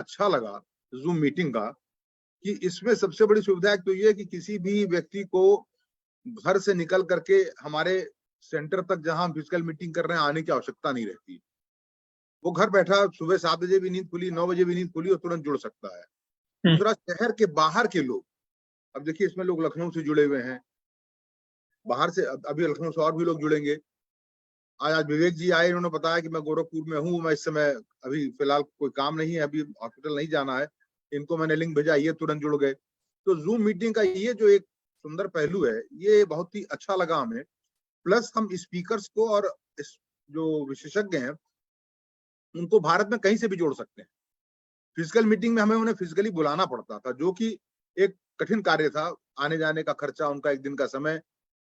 अच्छा लगा zoom meeting का कि इसमें सबसे बड़ी सुविधा एक तो ये है कि किसी भी व्यक्ति को घर से निकल करके हमारे सेंटर तक जहां हम फिजिकल मीटिंग कर रहे हैं आने की आवश्यकता नहीं रहती। वो घर बैठा सुबह 7 बजे भी नींद खुली, 9 बजे भी नींद खुली और तुरंत जुड़ सकता है। दूसरा, शहर के बाहर के लोग, अब देखिए इसमें लोग लखनऊ से जुड़े हुए हैं, बाहर से अभी लखनऊ से और भी लोग जुड़ेंगे। आज विवेक जी आए, उन्होंने बताया कि मैं गोरखपुर में हूँ, मैं इस समय अभी फिलहाल कोई काम नहीं है, अभी हॉस्पिटल नहीं जाना है, इनको मैंने लिंक भेजा, ये तुरंत जुड़ गए। तो जूम मीटिंग का ये जो एक सुंदर पहलू है, ये बहुत ही अच्छा लगा हमें। प्लस हम स्पीकर्स को और इस जो विशेषज्ञ हैं उनको भारत में कहीं से भी जोड़ सकते हैं। फिजिकल मीटिंग में हमें उन्हें फिजिकली बुलाना पड़ता था, जो कि एक कठिन कार्य था, आने जाने का खर्चा, उनका एक दिन का समय,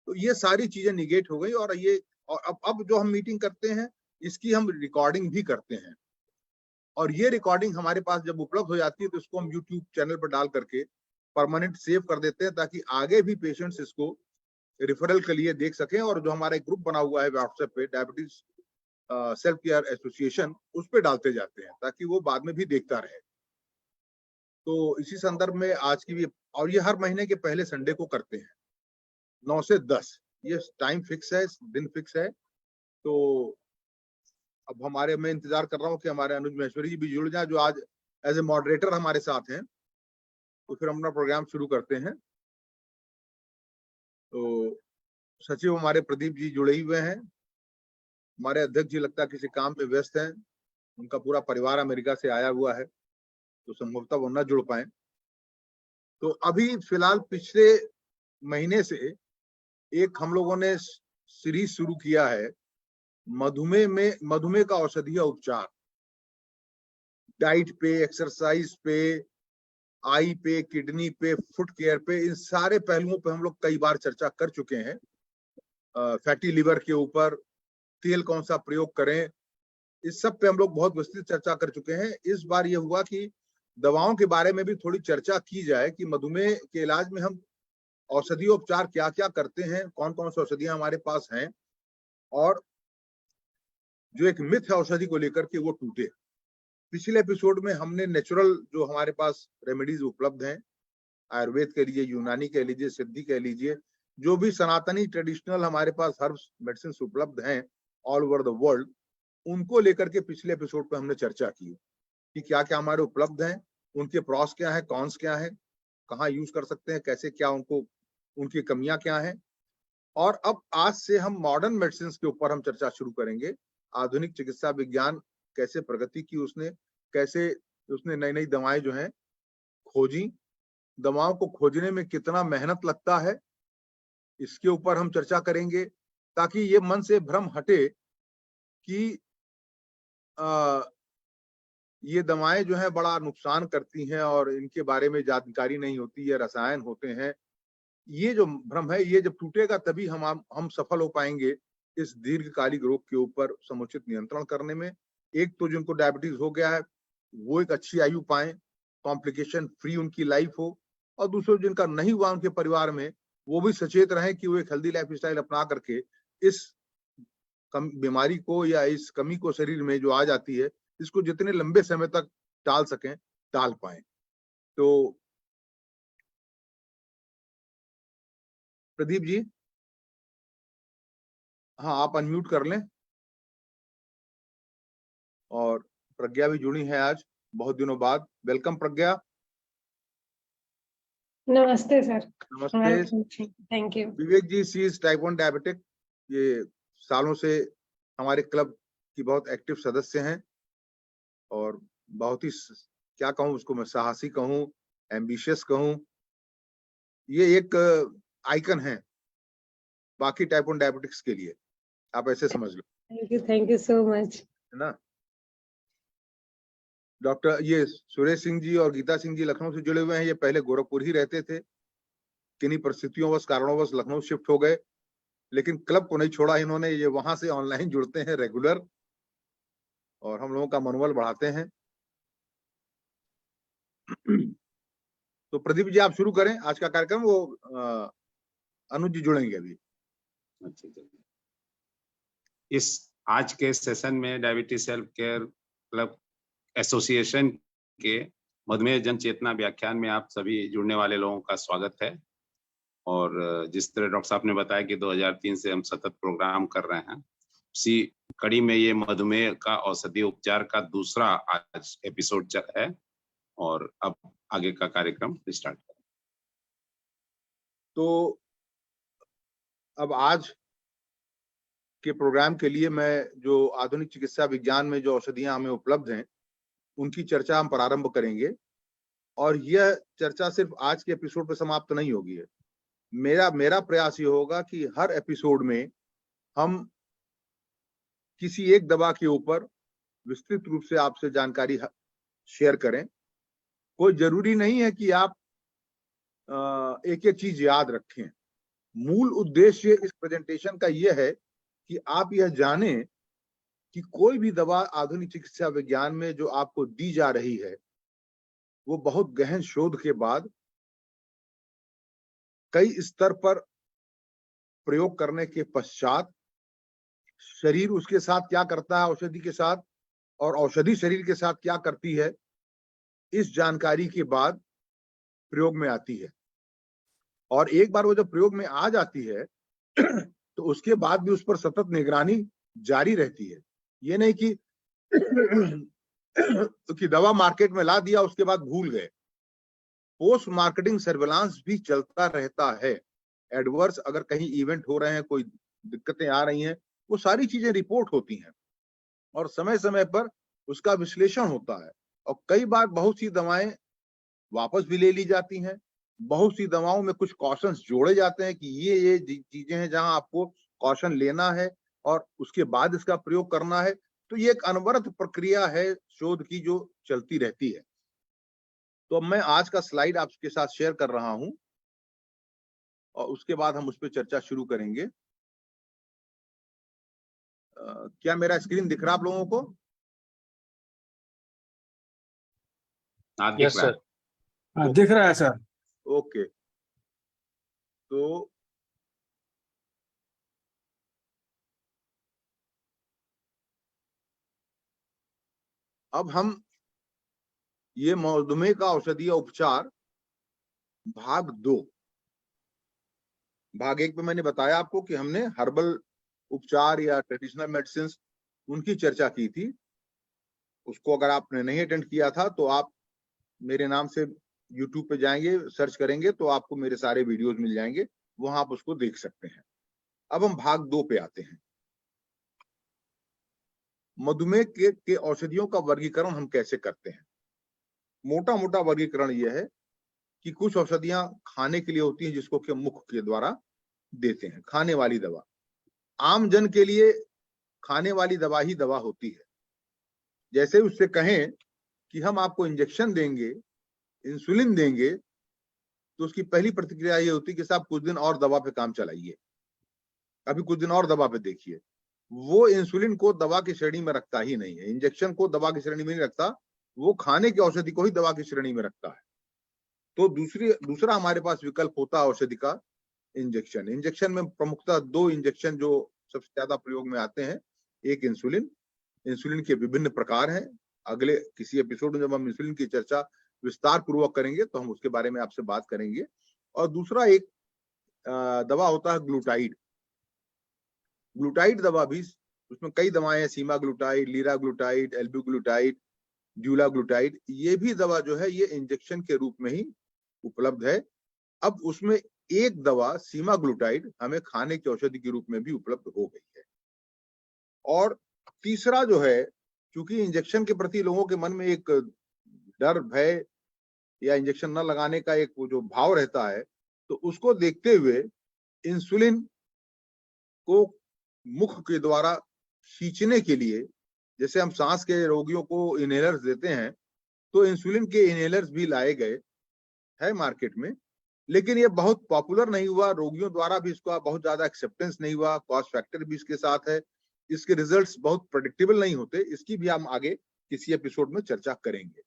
तो ये सारी चीजें निगेट हो गई। और ये और अब जो हम मीटिंग करते हैं इसकी हम रिकॉर्डिंग भी करते हैं, और ये रिकॉर्डिंग हमारे पास जब उपलब्ध हो जाती है तो इसको हम यूट्यूब चैनल पर डाल करके परमानेंट सेव कर देते हैं, ताकि आगे भी पेशेंट्स इसको रेफरल के लिए देख सकें। और जो हमारा एक ग्रुप बना हुआ है व्हाट्सएप पे, डायबिटीज सेल्फ केयर एसोसिएशन, उस पे डालते जाते हैं ताकि वो बाद में भी देखता रहे। तो इसी संदर्भ में आज की भी, और ये हर महीने के पहले संडे को करते हैं 9 से 10, ये टाइम फिक्स है, दिन फिक्स है। तो अब मैं इंतजार कर रहा हूँ कि हमारे अनुज महेश्वरी जी भी जुड़ जाए, जो आज एज ए मॉडरेटर हमारे साथ हैं, तो फिर हम अपना प्रोग्राम शुरू करते हैं। तो सचिव हमारे प्रदीप जी जुड़े ही हुए हैं, हमारे अध्यक्ष जी लगता है किसी काम में व्यस्त हैं, उनका पूरा परिवार अमेरिका से आया हुआ है, तो संभवतः वो न जुड़ पाए। तो अभी फिलहाल पिछले महीने से एक हम लोगों ने सीरीज शुरू किया है, मधुमेह का औषधीय उपचार, डाइट पे, एक्सरसाइज पे, आई पे, किडनी पे, फुट केयर पे, इन सारे पहलुओं पे हम लोग कई बार चर्चा कर चुके हैं। फैटी लिवर के ऊपर तेल कौन सा प्रयोग करें, इस सब पे हम लोग बहुत विस्तृत चर्चा कर चुके हैं। इस बार ये हुआ कि दवाओं के बारे में भी थोड़ी चर्चा की जाए कि मधुमेह के इलाज में हम औषधीय उपचार क्या क्या करते हैं, कौन कौन सी औषधियां हमारे पास हैं, और जो एक मिथ है औषधि को लेकर के वो टूटे। पिछले एपिसोड में हमने नेचुरल जो हमारे पास रेमेडीज उपलब्ध हैं, आयुर्वेद कह लीजिए, यूनानी कह लीजिए, सिद्धि कह लीजिए, जो भी सनातनी ट्रेडिशनल हमारे पास हर्ब्स मेडिसिन उपलब्ध हैं ऑल ओवर द वर्ल्ड, उनको लेकर के पिछले एपिसोड पे हमने चर्चा की कि क्या क्या हमारे उपलब्ध हैं, उनके प्रॉस क्या है, कॉन्स क्या है, कहाँ यूज कर सकते हैं, कैसे, क्या उनको, उनकी कमियां क्या हैं। और अब आज से हम मॉडर्न मेडिसिन के ऊपर हम चर्चा शुरू करेंगे। आधुनिक चिकित्सा विज्ञान कैसे प्रगति की उसने, कैसे उसने नई नई दवाएं जो हैं खोजी, दवाओं को खोजने में कितना मेहनत लगता है, इसके ऊपर हम चर्चा करेंगे, ताकि ये मन से भ्रम हटे कि ये दवाएं जो है बड़ा नुकसान करती हैं और इनके बारे में जानकारी नहीं होती, ये रसायन होते हैं। ये जो भ्रम है, ये जब टूटेगा तभी हम सफल हो पाएंगे इस दीर्घकालिक रोग के ऊपर समुचित नियंत्रण करने में। एक तो जिनको डायबिटीज हो गया है वो एक अच्छी आयु पाएं, कॉम्प्लिकेशन फ्री उनकी लाइफ हो, और दूसरों जिनका नहीं हुआ उनके परिवार में, वो भी सचेत रहें कि वो एक हेल्दी लाइफ स्टाइल अपना करके इस बीमारी को या इस कमी को शरीर में जो आ जाती है, इसको जितने लंबे समय तक टाल सकें, टाल पाएं। तो प्रदीप जी, हाँ आप अनम्यूट कर लें। और प्रज्ञा भी जुड़ी है आज बहुत दिनों बाद, वेलकम प्रज्ञा। नमस्ते सर। नमस्ते। Thank you. Vivek ji, C is type 1 diabetic, ये सालों से हमारे क्लब की बहुत एक्टिव सदस्य हैं, और बहुत ही क्या कहूँ उसको, मैं साहसी कहूँ, एम्बिशियस कहूँ, ये एक आइकन है बाकी टाइप 1 डायबिटिक्स के लिए, आप ऐसे समझ लो। थैंक यू सो मच, है ना। डॉक्टर ये सुरेश सिंह जी और गीता सिंह जी लखनऊ से जुड़े हुए हैं, ये पहले गोरखपुर ही रहते थे, किन्हीं परिस्थितियों वश कारणों लखनऊ शिफ्ट हो गए, लेकिन क्लब को नहीं छोड़ा इन्होंने, ये वहां से ऑनलाइन जुड़ते हैं रेगुलर और हम लोगों का मनोबल बढ़ाते हैं। तो प्रदीप जी आप शुरू करें आज का कार्यक्रम, वो अनुज जी जुड़ेंगे अभी। इस आज के सेशन में diabetes self care club association के मधुमेह जन चेतना व्याख्यान में आप सभी जुड़ने वाले लोगों का स्वागत है। और जिस तरह डॉक्टर साहब ने बताया कि 2003 से हम सतत प्रोग्राम कर रहे हैं, उसी कड़ी में ये मधुमेह का औषधीय उपचार का दूसरा आज एपिसोड है और अब आगे का कार्यक्रम स्टार्ट करें। तो अब आज के प्रोग्राम के लिए मैं जो आधुनिक चिकित्सा विज्ञान में जो औषधियां हमें उपलब्ध हैं उनकी चर्चा हम प्रारंभ करेंगे। और यह चर्चा सिर्फ आज के एपिसोड पर समाप्त नहीं होगी है। मेरा प्रयास ये होगा कि हर एपिसोड में हम किसी एक दवा के ऊपर विस्तृत रूप से आपसे जानकारी शेयर करें। कोई जरूरी नहीं है कि आप एक एक चीज याद रखें। मूल उद्देश्य इस प्रेजेंटेशन का यह है कि आप यह जानें कि कोई भी दवा आधुनिक चिकित्सा विज्ञान में जो आपको दी जा रही है वो बहुत गहन शोध के बाद कई स्तर पर प्रयोग करने के पश्चात शरीर उसके साथ क्या करता है औषधि के साथ और औषधि शरीर के साथ क्या करती है, इस जानकारी के बाद प्रयोग में आती है। और एक बार वो जब प्रयोग में आ जाती है तो उसके बाद भी उस पर सतत निगरानी जारी रहती है। ये नहीं कि दवा मार्केट में ला दिया उसके बाद भूल गए। पोस्ट मार्केटिंग सर्विलांस भी चलता रहता है। एडवर्स अगर कहीं इवेंट हो रहे हैं, कोई दिक्कतें आ रही हैं, वो सारी चीजें रिपोर्ट होती हैं और समय समय पर उसका विश्लेषण होता है। और कई बार बहुत सी दवाएं वापस भी ले ली जाती हैं। बहुत सी दवाओं में कुछ कॉशंस जोड़े जाते हैं कि ये चीजें हैं जहां आपको कॉशन लेना है और उसके बाद इसका प्रयोग करना है। तो ये एक अनवरत प्रक्रिया है शोध की जो चलती रहती है। तो मैं आज का स्लाइड आपके साथ शेयर कर रहा हूं और उसके बाद हम उस पर चर्चा शुरू करेंगे। क्या मेरा स्क्रीन दिख रहा आप लोगों को? Yes sir. दिख रहा है सर। ओके, तो अब हम ये मधुमेह का औषधीय उपचार भाग 2, भाग 1 में मैंने बताया आपको कि हमने हर्बल उपचार या ट्रेडिशनल मेडिसिन उनकी चर्चा की थी। उसको अगर आपने नहीं अटेंड किया था तो आप मेरे नाम से YouTube पे जाएंगे, सर्च करेंगे तो आपको मेरे सारे वीडियोस मिल जाएंगे, वहां आप उसको देख सकते हैं। अब हम भाग 2 पे आते हैं। मधुमेह के औषधियों का वर्गीकरण हम कैसे करते हैं? मोटा मोटा वर्गीकरण यह है कि कुछ औषधियां खाने के लिए होती हैं जिसको कि मुख के द्वारा देते हैं, खाने वाली दवा। आम जन के लिए खाने वाली दवा ही दवा होती है। जैसे उससे कहें कि हम आपको इंजेक्शन देंगे, इंसुलिन देंगे, तो उसकी पहली प्रतिक्रिया ये होती है कि साहब कुछ दिन और दवा पे काम चलाइए, अभी कुछ दिन और दवा पे देखिए। वो इंसुलिन को दवा की श्रेणी में रखता ही नहीं है, इंजेक्शन को दवा की श्रेणी में नहीं रखता, वो खाने की औषधि को ही दवा की श्रेणी में रखता है। तो दूसरा हमारे पास विकल्प होता है औषधि का इंजेक्शन। इंजेक्शन में प्रमुखतः 2 इंजेक्शन जो सबसे ज्यादा प्रयोग में आते हैं। एक इंसुलिन, इंसुलिन के विभिन्न प्रकार हैं। अगले किसी एपिसोड में जब हम इंसुलिन की चर्चा विस्तार पूर्वक करेंगे तो हम उसके बारे में आपसे बात करेंगे। और दूसरा एक दवा होता है ग्लूटाइड। ग्लूटाइड दवा भी, उसमें कई दवाएं हैं, सीमाग्लूटाइड, लीराग्लूटाइड, एल्ब्यूग्लूटाइड, ड्यूलाग्लूटाइड। ये भी दवा जो है ये इंजेक्शन के रूप में ही उपलब्ध है। अब उसमें एक दवा सीमाग्लूटाइड हमें खाने की औषधि के रूप में भी उपलब्ध हो गई है। और तीसरा जो है, क्योंकि इंजेक्शन के प्रति लोगों के मन में एक डर, भय या इंजेक्शन न लगाने का एक वो जो भाव रहता है, तो उसको देखते हुए इंसुलिन को मुख के द्वारा खींचने के लिए, जैसे हम सांस के रोगियों को इनहेलर्स देते हैं, तो इंसुलिन के इनहेलर्स भी लाए गए है मार्केट में। लेकिन ये बहुत पॉपुलर नहीं हुआ, रोगियों द्वारा भी इसका बहुत ज्यादा एक्सेप्टेंस नहीं हुआ, कॉस्ट फैक्टर भी इसके साथ है, इसके रिजल्ट्स बहुत प्रेडिक्टेबल नहीं होते। इसकी भी हम आगे किसी एपिसोड में चर्चा करेंगे।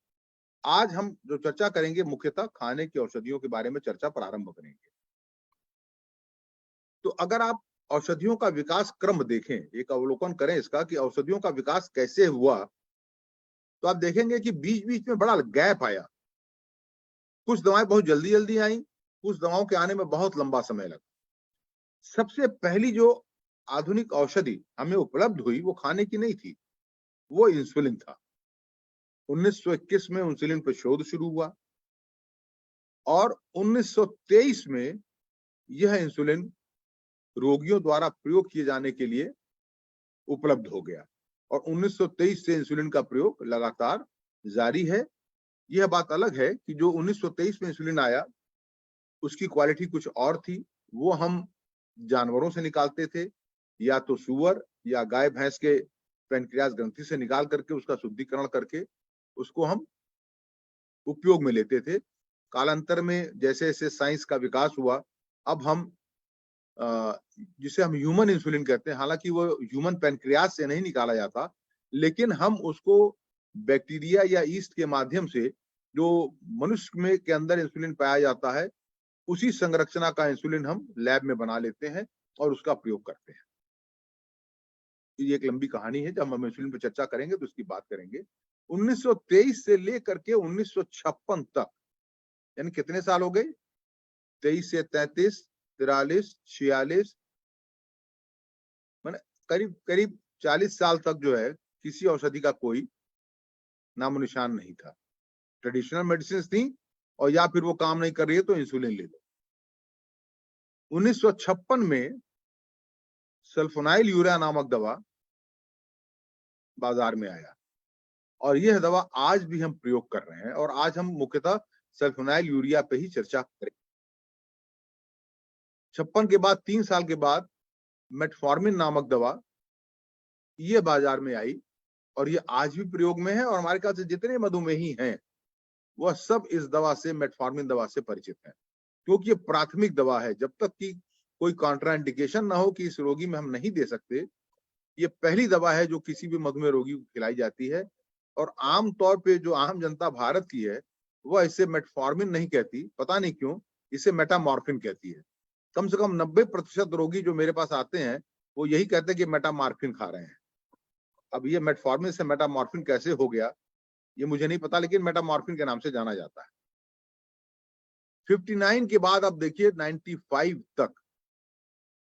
आज हम जो चर्चा करेंगे मुख्यतः खाने की औषधियों के बारे में चर्चा प्रारंभ करेंगे। तो अगर आप औषधियों का विकास क्रम देखें, एक अवलोकन करें इसका कि औषधियों का विकास कैसे हुआ, तो आप देखेंगे कि बीच बीच में बड़ा गैप आया। कुछ दवाएं बहुत जल्दी जल्दी आई, कुछ दवाओं के आने में बहुत लंबा समय लगा। सबसे पहली जो आधुनिक औषधि हमें उपलब्ध हुई वो खाने की नहीं थी, वो इंसुलिन था। 1921 में इंसुलिन पर शोध शुरू हुआ और 1923 में यह इंसुलिन रोगियों द्वारा प्रयोग किए जाने के लिए उपलब्ध हो गया और 1923 से इंसुलिन का प्रयोग लगातार जारी है। यह बात अलग है कि जो 1923 में इंसुलिन आया उसकी क्वालिटी कुछ और थी। वो हम जानवरों से निकालते थे, या तो सुअर या गाय भैंस के पैनक्रियास ग्रंथि से निकाल करके उसका शुद्धिकरण करके उसको हम उपयोग में लेते थे। कालांतर में जैसे जैसे साइंस का विकास हुआ, अब हम जिसे हम ह्यूमन इंसुलिन कहते हैं, हालांकि वो ह्यूमन पैनक्रियास से नहीं निकाला जाता, लेकिन हम उसको बैक्टीरिया या ईस्ट के माध्यम से जो मनुष्य में के अंदर इंसुलिन पाया जाता है, उसी संरचना का इंसुलिन हम लैब में बना लेते हैं और उसका प्रयोग करते हैं। ये एक लंबी कहानी है, जब हम इंसुलिन पर चर्चा करेंगे तो उसकी बात करेंगे। 1923 से लेकर के 1956 तक, यानी कितने साल हो गए? 23 से 33, 43, 46, मैंने करीब करीब 40 साल तक जो है किसी औषधि का कोई नामो निशान नहीं था। ट्रेडिशनल मेडिसिन थी और या फिर वो काम नहीं कर रही है तो इंसुलिन ले लो। 1956 में सल्फोनाइल यूरिया नामक दवा बाजार में आया और यह दवा आज भी हम प्रयोग कर रहे हैं और आज हम मुख्यतः सल्फोनाइल यूरिया पे ही चर्चा करें। 56 के बाद 3 साल के बाद मेटफॉर्मिन नामक दवा ये बाजार में आई और ये आज भी प्रयोग में है और हमारे ख्याल से जितने मधुमेही हैं वह सब इस दवा से, मेटफॉर्मिन दवा से परिचित हैं, क्योंकि ये प्राथमिक दवा है। जब तक कि कोई कॉन्ट्राइंडिकेशन ना हो कि इस रोगी में हम नहीं दे सकते, ये पहली दवा है जो किसी भी मधुमेह रोगी को खिलाई जाती है। और आम तौर पे जो आम जनता भारत की है वह इसे मेटफॉर्मिन नहीं कहती, पता नहीं क्यों, इसे मेटामॉर्फिन कहती है। कम से कम 90% रोगी जो मेरे पास आते हैं वो यही कहते हैं कि मेटामॉर्फिन खा रहे हैं। अब ये मेटफॉर्मिन से मेटामॉर्फिन कैसे हो गया ये मुझे नहीं पता, लेकिन मेटामॉर्फिन के नाम से जाना जाता है। 59 के बाद अब देखिए 95 तक,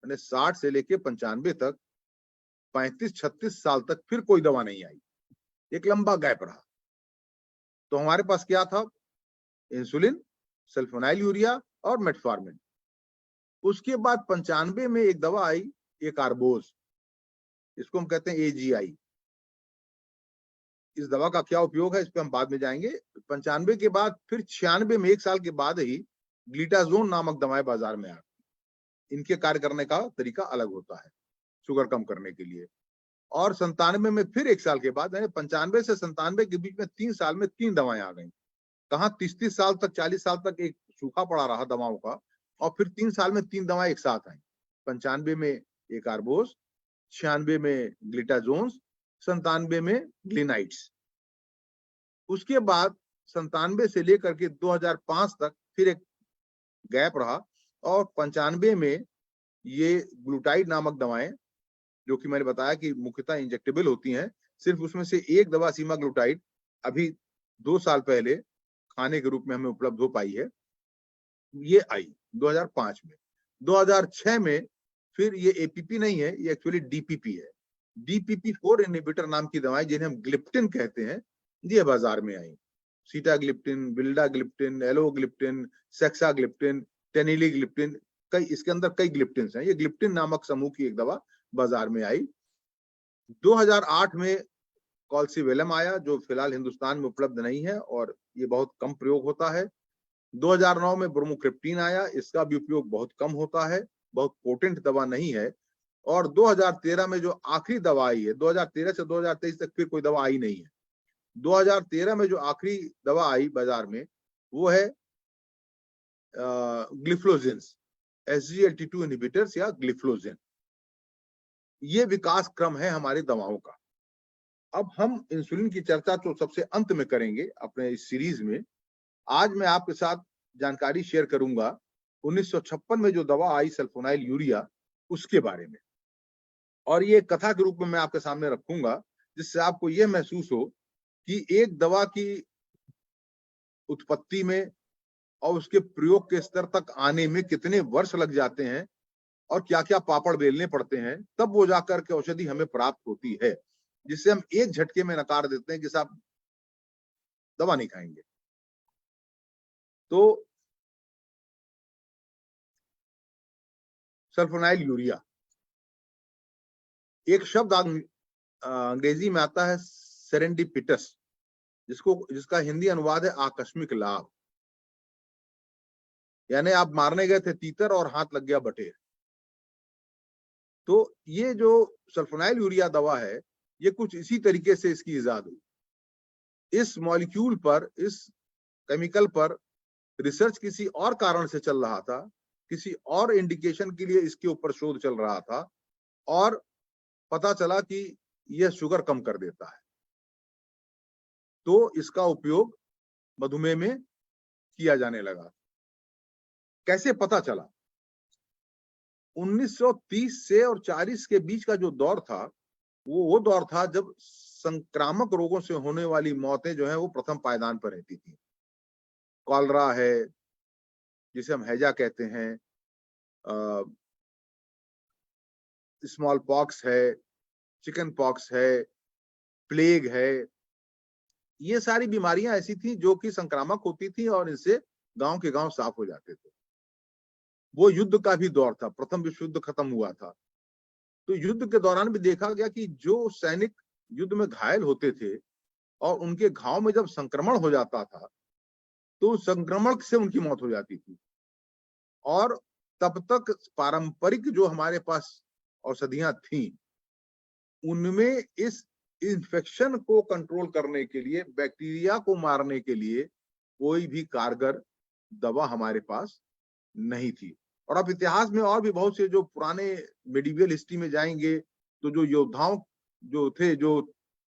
यानी 60 से लेके 95 तक, 35-36 साल तक फिर कोई दवा नहीं आई। एक लंबा गैप रहा। तो हमारे पास क्या था? इंसुलिन, सल्फोनाइल यूरिया और मेटफॉर्मिन। उसके बाद 95 में एक दवा आई, एक आर्बोज, इसको हम कहते हैं AGI। इस दवा का क्या उपयोग है इस पे हम बाद में जाएंगे। 95 के बाद फिर 96 में, 1 साल के बाद ही ग्लिटाजोन नामक दवाएं बाजार में आ गई। इनके कार्य करने का तरीका अलग होता है शुगर कम करने के लिए। और 97 में फिर 1 साल के बाद, यानी 95 से 97 के बीच में 3 साल में 3 दवाएं आ गई। कहाँ 30-30 साल तक, 40 साल तक एक सूखा पड़ा रहा दवाओं का, और फिर 3 साल में 3 दवाएं एक साथ आई। 95 में एक आर्बोस, 96 में ग्लिटाजोन्स, 97 में ग्लिनाइट्स। उसके बाद 97 से लेकर के 2005 तक फिर एक गैप रहा और 95 में ये ग्लूटाइड नामक दवाएं, जो कि मैंने बताया कि मुख्यतः इंजेक्टेबल होती हैं, सिर्फ उसमें से एक दवा सीमाग्लूटाइड अभी 2 साल पहले खाने के रूप में हमें उपलब्ध हो पाई है, ये आई 2005 में। 2006 में फिर ये APP नहीं है, ये एक्चुअली DPP है। DPP-4 इनहिबिटर नाम की दवाएं, जिन्हें हम ग्लिप्टिन कहते हैं, ये बाजार में आई। सीटाग्लिप्टिन, विल्डाग्लिप्टिन, एलोग्लिप्टिन, सेक्साग्लिप्टिन, टेनिलीग्लिप्टिन, कई, इसके अंदर कई ग्लिप्टिन हैं। ये ग्लिप्टिन नामक समूह की एक दवा बाजार में आई। 2008 में कॉल्सिवेलम आया, जो फिलहाल हिंदुस्तान में उपलब्ध नहीं है और ये बहुत कम प्रयोग होता है। 2009 में ब्रोमोक्रिप्टिन आया, इसका भी उपयोग बहुत कम होता है, बहुत पोटेंट दवा नहीं है। और 2013 में जो आखिरी दवा आई है, 2013 से 2023 तक फिर कोई दवा आई नहीं है। 2013 में जो आखिरी दवा आई बाजार में वो है ग्लिफ्लोजिन्स, SGLT2 इनहिबिटर्स या ग्लिफ्लोजिन। ये विकास क्रम है हमारी दवाओं का। अब हम इंसुलिन की चर्चा तो सबसे अंत में करेंगे अपने इस सीरीज में। आज मैं आपके साथ जानकारी शेयर करूंगा 1956 में जो दवा आई सल्फोनाइल यूरिया, उसके बारे में। और ये कथा के रूप में मैं आपके सामने रखूंगा, जिससे आपको यह महसूस हो कि एक दवा की उत्पत्ति में और उसके प्रयोग के स्तर तक आने में कितने वर्ष लग जाते हैं और क्या क्या पापड़ बेलने पड़ते हैं, तब वो जाकर के औषधि हमें प्राप्त होती है, जिससे हम एक झटके में नकार देते हैं कि साहब दवा नहीं खाएंगे। तो सल्फोनाइल यूरिया एक शब्द अंग्रेजी में आता है सेरेंडिपिटस, जिसका हिंदी अनुवाद है आकस्मिक लाभ। यानी आप मारने गए थे तीतर और हाथ लग गया बटेर। तो ये जो सल्फोनाइल यूरिया दवा है, ये कुछ इसी तरीके से इसकी इजाद हुई। इस मॉलिक्यूल पर, इस केमिकल पर रिसर्च किसी और कारण से चल रहा था, किसी और इंडिकेशन के लिए इसके ऊपर शोध चल रहा था, और पता चला कि यह शुगर कम कर देता है, तो इसका उपयोग मधुमेह में किया जाने लगा। कैसे पता चला? 1930 से और 40 के बीच का जो दौर था, वो दौर था जब संक्रामक रोगों से होने वाली मौतें जो है वो प्रथम पायदान पर रहती थी। कॉलरा है, जिसे हम हैजा कहते हैं, स्मॉल पॉक्स है, चिकन पॉक्स है, प्लेग है। ये सारी बीमारियां ऐसी थी जो कि संक्रामक होती थी और इनसे गांव के गांव साफ हो जाते थे। वो युद्ध का भी दौर था, प्रथम विश्व युद्ध खत्म हुआ था। तो युद्ध के दौरान भी देखा गया कि जो सैनिक युद्ध में घायल होते थे और उनके घाव में जब संक्रमण हो जाता था, तो संक्रमण से उनकी मौत हो जाती थी। और तब तक पारंपरिक जो हमारे पास औषधियां थी, उनमें इस इन्फेक्शन को कंट्रोल करने के लिए, बैक्टीरिया को मारने के लिए कोई भी कारगर दवा हमारे पास नहीं थी। और आप इतिहास में और भी बहुत से जो पुराने मेडिवल हिस्ट्री में जाएंगे, तो जो योद्धाओं जो थे, जो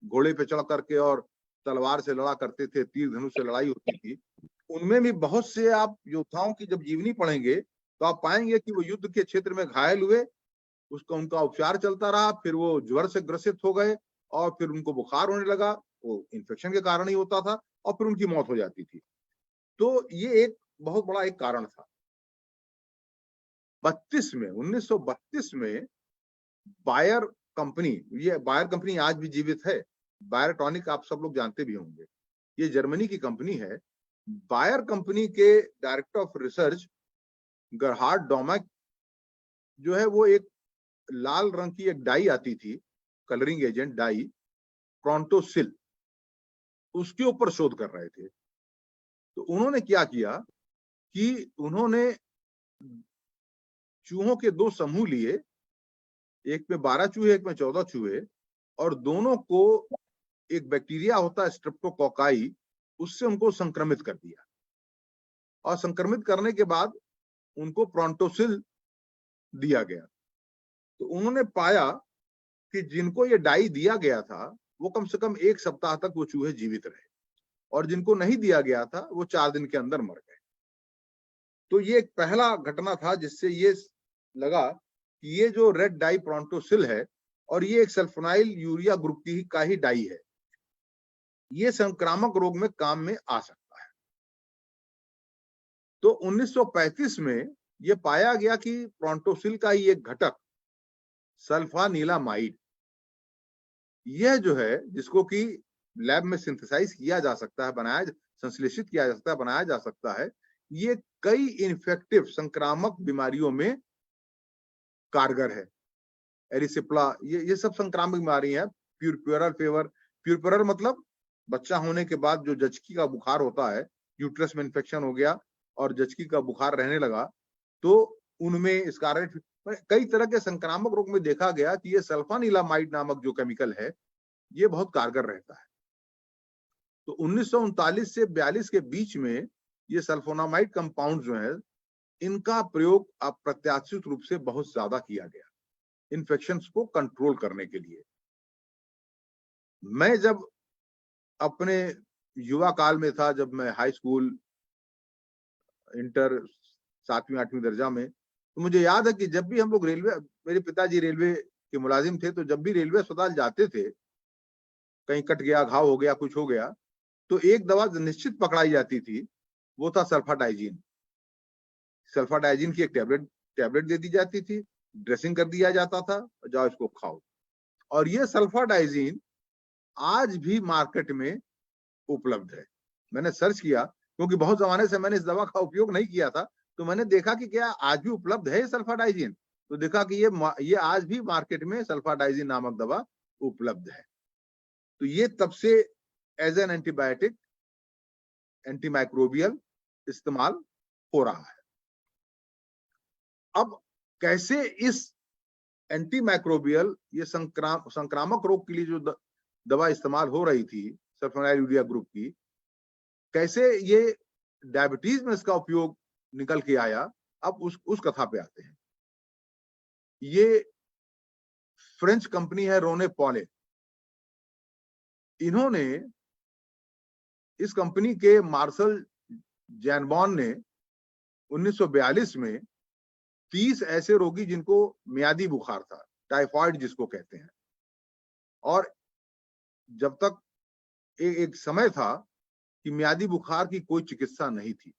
घोड़े पे चढ़ करके और तलवार से लड़ा करते थे, तीर धनुष से लड़ाई होती थी, उनमें भी बहुत से आप योद्धाओं की जब जीवनी पढ़ेंगे तो आप पाएंगे कि वो युद्ध के क्षेत्र में घायल हुए, उनका उपचार चलता रहा, फिर वो ज्वर से ग्रसित हो गए और फिर उनको बुखार होने लगा, वो इन्फेक्शन के कारण ही होता था, और फिर उनकी मौत हो जाती थी। तो ये एक बहुत बड़ा एक कारण था। 1932 में बायर कंपनी, ये बायर कंपनी आज भी जीवित है, बायर टॉनिक आप सब लोग जानते भी होंगे, ये जर्मनी की कंपनी है। बायर कंपनी के डायरेक्टर ऑफ रिसर्च गरहार्ड डोमैक जो है, वो एक लाल रंग की एक डाई आती थी, कलरिंग एजेंट डाई, प्रोंटोसिल, उसके ऊपर शोध कर रहे थे। तो उन्होंने क्या किया कि उन्होंने चूहों के दो समूह लिए, एक में 12 चूहे, एक में 14 चूहे, और दोनों को एक बैक्टीरिया होता है स्ट्रेप्टोकोकाई, उससे उनको संक्रमित कर दिया। और संक्रमित करने के बाद उनको प्रोंटोसिल दिया गया। तो उन्होंने पाया कि जिनको ये डाई दिया गया था वो कम से कम 1 सप्ताह तक वो चूहे जीवित रहे, और जिनको नहीं दिया गया था वो 4 दिन के अंदर मर गए। तो ये एक पहला घटना था जिससे ये लगा कि ये जो रेड डाई प्रोंटोसिल है, और ये एक सल्फोनाइल यूरिया ग्रुप की का ही डाई है, ये संक्रामक रोग में काम में आ सकता है। तो 1935 में ये पाया गया कि प्रोंटोसिल का ही एक घटक सल्फानिलामाइड, यह जो है, जिसको कि लैब में सिंथेसाइज किया जा सकता है, संश्लेषित किया जा सकता है, बनाया जा सकता है, ये कई इन्फेक्टिव संक्रामक बीमारियों में कारगर है। एरिसिप्ला, ये सब संक्रामक बीमारी है। प्यूरपुरल फीवर, प्यूरपुरल मतलब बच्चा होने के बाद जो जचकी का बुखार होता है, यूट्रस में इन्फेक्शन हो गया और जचकी का बुखार रहने लगा, तो उनमें स्कारलेट, कई तरह के संक्रामक रोग में देखा गया कि ये सल्फानिलामाइड नामक जो केमिकल है, ये बहुत कारगर रहता है। तो 1939 से 42 के बीच में ये सल्फोनामाइड कंपाउंड जो है, इनका प्रयोग अप्रत्याशित रूप से बहुत ज्यादा किया गया इन्फेक्शंस को कंट्रोल करने के लिए। मैं जब अपने युवा काल में था, जब मैं हाई स्कूल, इंटर 7वीं 8वीं दर्जा में, तो मुझे याद है कि जब भी हम लोग रेलवे, मेरे पिताजी रेलवे के मुलाजिम थे, तो जब भी रेलवे अस्पताल जाते थे कहीं कट गया, घाव हो गया, कुछ हो गया, तो एक दवा निश्चित पकड़ाई जाती थी, वो था सल्फाडाइजीन। सल्फाडाइजीन की एक टैबलेट दे दी जाती थी, ड्रेसिंग कर दिया जाता था, जाओ इसको खाओ। और ये सल्फाडाइजीन आज भी मार्केट में उपलब्ध है। मैंने सर्च किया क्योंकि बहुत जमाने से मैंने इस दवा का उपयोग नहीं किया था, तो मैंने देखा कि क्या आज भी उपलब्ध है सल्फाडाइजीन, तो देखा कि ये आज भी मार्केट में सल्फाडाइजीन नामक दवा उपलब्ध है। तो ये तब से एज एन एंटीबायोटिक, एंटीमाइक्रोबियल इस्तेमाल हो रहा है। अब कैसे इस एंटीमाइक्रोबियल, ये संक्रामक रोग के लिए जो दवा इस्तेमाल हो रही थी सल्फोनाइलयूरिया ग्रुप की, कैसे ये डायबिटीज में इसका उपयोग निकल के आया, अब उस कथा पे आते हैं। ये फ्रेंच कंपनी है रोने पॉले। इन्होंने, इस कंपनी के मार्शल जैनबॉन ने 1942 में 30 ऐसे रोगी जिनको मियादी बुखार था, टाइफाइड जिसको कहते हैं, और जब तक एक समय था कि मियादी बुखार की कोई चिकित्सा नहीं थी,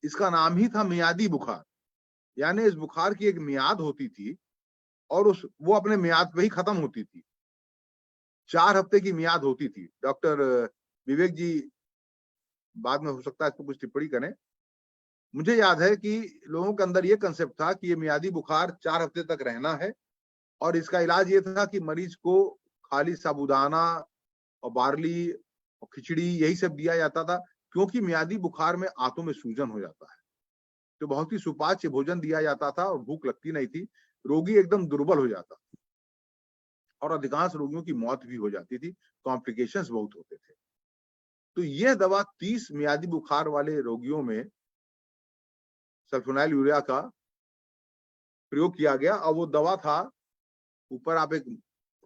इसका नाम ही था मियादी बुखार, यानी इस बुखार की एक मियाद होती थी और वो अपने मियाद पे ही खत्म होती थी। 4 हफ्ते की मियाद होती थी। डॉक्टर विवेक जी बाद में हो सकता है इस पर कुछ टिप्पणी करें। मुझे याद है कि लोगों के अंदर ये कंसेप्ट था कि ये मियादी बुखार 4 हफ्ते तक रहना है, और इसका इलाज ये था कि मरीज को खाली साबूदाना और बार्ली और खिचड़ी यही सब दिया जाता था, क्योंकि मियादी बुखार में आंतों में सूजन हो जाता है। तो बहुत ही सुपाच्य भोजन दिया जाता था और भूख लगती नहीं थी, रोगी एकदम दुर्बल हो जाता और अधिकांश रोगियों की मौत भी हो जाती थी, कॉम्प्लिकेशंस बहुत होते थे। तो यह दवा 30 मियादी बुखार वाले रोगियों में सल्फोनाइलयूरिया का प्रयोग किया गया, और वो दवा था, ऊपर आप एक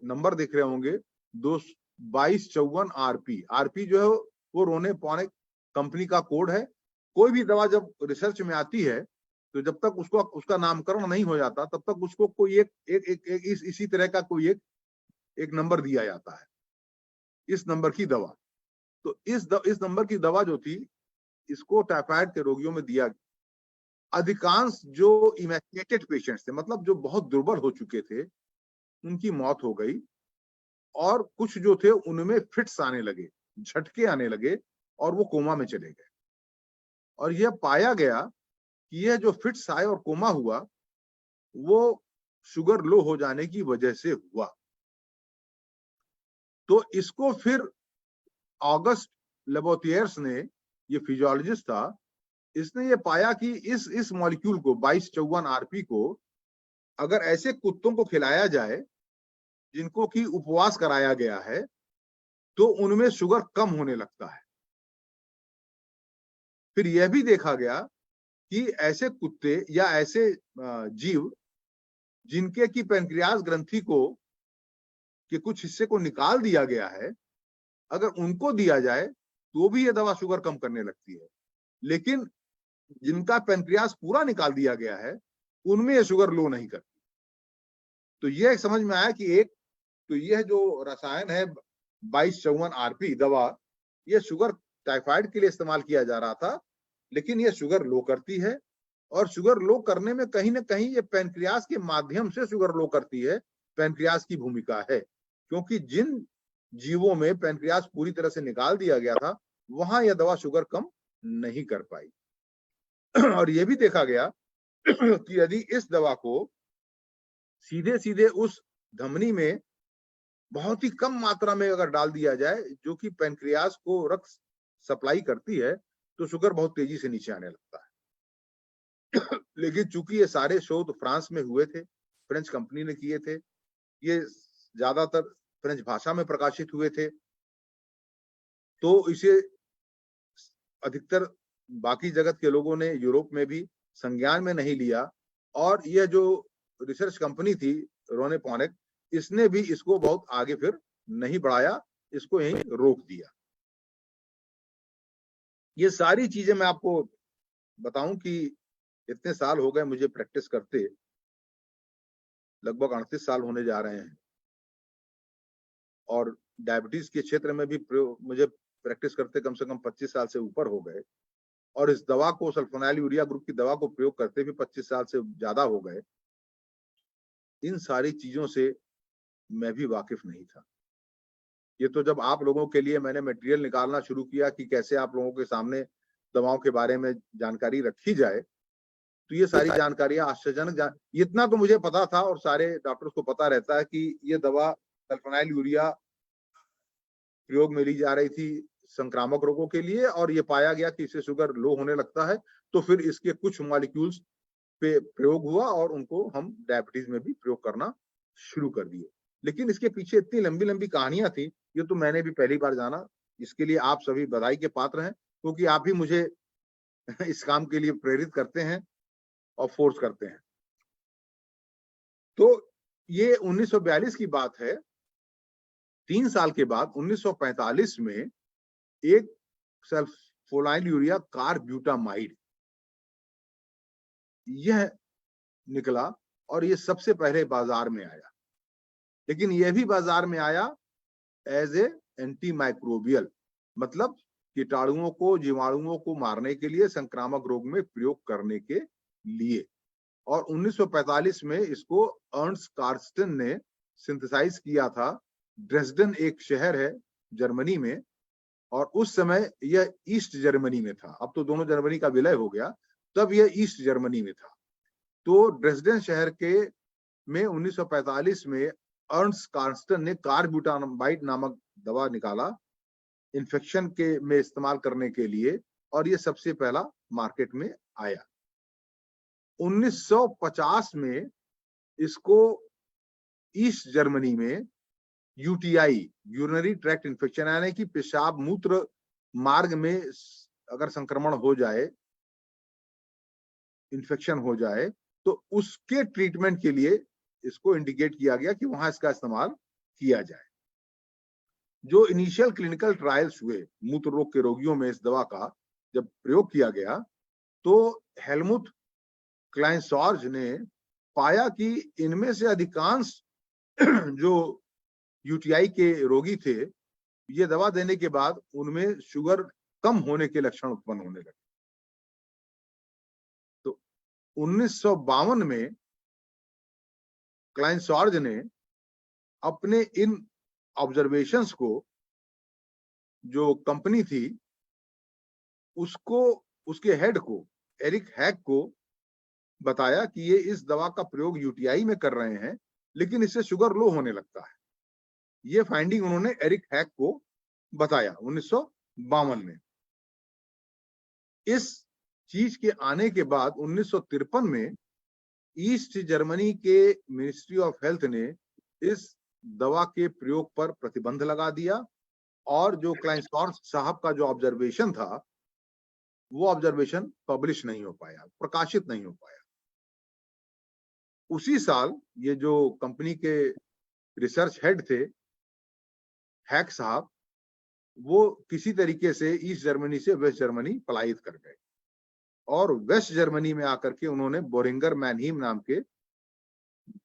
नंबर देख रहे होंगे, 2254 आरपी। आरपी जो है वो रोने पॉने कंपनी का कोड है। कोई भी दवा जब रिसर्च में आती है तो जब तक उसका नामकरण नहीं हो जाता तब तक उसको कोई इसी तरह का कोई एक नंबर दिया जाता है, इस नंबर की दवा। तो इस नंबर की दवा जो थी, इसको टाइफाइड के रोगियों में दिया गया। अधिकांश जो इमैकुलेटेड पेशेंट्स थे, मतलब जो बहुत दुर्बल हो चुके थे, उनकी मौत हो गई, और कुछ जो थे उनमें फिट्स आने लगे, झटके आने लगे, और वो कोमा में चले गए। और यह पाया गया कि यह जो फिट्स आए और कोमा हुआ, वो शुगर लो हो जाने की वजह से हुआ। तो इसको फिर ऑगस्ट लेबोथियर्स ने, ये फिजियोलॉजिस्ट था, इसने ये पाया कि इस मॉलिक्यूल को 2254 आरपी को अगर ऐसे कुत्तों को खिलाया जाए जिनको कि उपवास कराया गया है, तो उनमें शुगर कम होने लगता है। फिर यह भी देखा गया कि ऐसे कुत्ते या ऐसे जीव जिनके की पैंक्रियास ग्रंथि को के कुछ हिस्से को निकाल दिया गया है, अगर उनको दिया जाए तो भी यह दवा शुगर कम करने लगती है। लेकिन जिनका पैंक्रियास पूरा निकाल दिया गया है, उनमें यह शुगर लो नहीं करती। तो यह समझ में आया कि एक तो यह जो रसायन है 2254 आरपी दवा, यह शुगर टाइफाइड के लिए इस्तेमाल किया जा रहा था, लेकिन यह शुगर लो करती है, और शुगर लो करने में कहीं ना कहीं ये पैंक्रियास के माध्यम से शुगर लो करती है। पैंक्रियास की भूमिका है, क्योंकि जिन जीवों में पैंक्रियास पूरी तरह से निकाल दिया गया था, वहां यह दवा शुगर कम नहीं कर पाई। और यह भी देखा गया कि यदि इस दवा को सीधे सीधे उस धमनी में बहुत ही कम मात्रा में अगर डाल दिया जाए, जो कि पैंक्रियास को रक्त सप्लाई करती है, तो शुगर बहुत तेजी से नीचे आने लगता है। लेकिन चूंकि ये सारे शोध फ्रांस में हुए थे, फ्रेंच कंपनी ने किए थे, ये ज्यादातर फ्रेंच भाषा में प्रकाशित हुए थे, तो इसे अधिकतर बाकी जगत के लोगों ने यूरोप में भी संज्ञान में नहीं लिया, और यह जो रिसर्च कंपनी थी रोने पॉनेक, इसने भी इसको बहुत आगे फिर नहीं बढ़ाया, इसको यहीं रोक दिया। ये सारी चीजें मैं आपको बताऊं कि इतने साल हो गए मुझे प्रैक्टिस करते, लगभग 38 साल होने जा रहे हैं, और डायबिटीज के क्षेत्र में भी प्रयोग, मुझे प्रैक्टिस करते कम से कम 25 साल से ऊपर हो गए, और इस दवा को, सल्फोनाइल यूरिया ग्रुप की दवा को प्रयोग करते भी 25 साल से ज्यादा हो गए। इन सारी चीजों से मैं भी वाकिफ नहीं था। ये तो जब आप लोगों के लिए मैंने मटेरियल निकालना शुरू किया कि कैसे आप लोगों के सामने दवाओं के बारे में जानकारी रखी जाए, तो ये सारी जानकारियां आश्चर्यजनक, इतना तो मुझे पता था और सारे डॉक्टर्स को पता रहता है कि ये दवा सल्फोनाइल यूरिया प्रयोग में ली जा रही थी संक्रामक रोगों के लिए, और ये पाया गया कि इससे शुगर लो होने लगता है, तो फिर इसके कुछ मॉलिक्यूल्स पे प्रयोग हुआ और उनको हम डायबिटीज में भी प्रयोग करना शुरू कर दिए। लेकिन इसके पीछे इतनी लंबी लंबी कहानियां थी, ये तो मैंने भी पहली बार जाना। इसके लिए आप सभी बधाई के पात्र हैं, क्योंकि आप भी मुझे इस काम के लिए प्रेरित करते हैं और फोर्स करते हैं। तो ये 1942 की बात है। 3 साल के बाद 1945 में एक सल्फोनाइल यूरिया कार्ब्यूटामाइड यह निकला, और ये सबसे पहले बाजार में आया। लेकिन यह भी बाजार में आया एज ए एंटी माइक्रोबियल, मतलब कीटाणुओं को, जीवाणुओं को मारने के लिए, संक्रामक रोग में प्रयोग करने के लिए। और 1945 में इसको अर्न्स्ट कार्स्टन ने सिंथेसाइज किया था। ड्रेसडन एक शहर है जर्मनी में, और उस समय यह ईस्ट जर्मनी में था। अब तो दोनों जर्मनी का विलय हो गया, तब यह ईस्ट जर्मनी में था। तो ड्रेसडन शहर के में 1945 में अर्न्स्ट कार्स्टन ने कार्ब्यूटामाइड नामक दवा निकाला इन्फेक्शन के में इस्तेमाल करने के लिए, और ये सबसे पहला मार्केट में आया। 1950 में इसको ईस्ट जर्मनी में यूटीआई, यूरिनरी ट्रैक्ट इन्फेक्शन, यानी कि पेशाब मूत्र मार्ग में अगर संक्रमण हो जाए, इन्फेक्शन हो जाए, तो उसके ट्रीटमेंट के लिए इसको इंडिकेट किया गया कि वहां इसका इस्तेमाल किया जाए। जो इनिशियल क्लिनिकल ट्रायल्स हुए मूत्र रोग के रोगियों में इस दवा का जब प्रयोग किया गया, तो हेलमुथ क्लाइंसॉर्ज ने पाया कि इनमें से अधिकांश जो यूटीआई के रोगी थे, ये दवा देने के बाद उनमें शुगर कम होने के लक्षण उत्पन्न होने लगे। तो 1952 में क्लाइंसॉर्ज ने अपने इन ऑब्जर्वेशंस को, जो कंपनी थी उसको, उसके हेड को, एरिक हैक को बताया कि ये इस दवा का प्रयोग यूटीआई में कर रहे हैं, लेकिन इससे शुगर लो होने लगता है। ये फाइंडिंग उन्होंने एरिक हैक को बताया 1952 में। इस चीज के आने के बाद 1953 में ईस्ट जर्मनी के मिनिस्ट्री ऑफ हेल्थ ने इस दवा के प्रयोग पर प्रतिबंध लगा दिया, और जो क्लाइंसॉर्ज साहब का जो ऑब्जर्वेशन था, वो ऑब्जर्वेशन पब्लिश नहीं हो पाया, प्रकाशित नहीं हो पाया। उसी साल ये जो कंपनी के रिसर्च हेड थे हैक साहब, वो किसी तरीके से ईस्ट जर्मनी से वेस्ट जर्मनी पलायित कर गए, और वेस्ट जर्मनी में आकर के उन्होंने बोरिंगर मैनहीम नाम के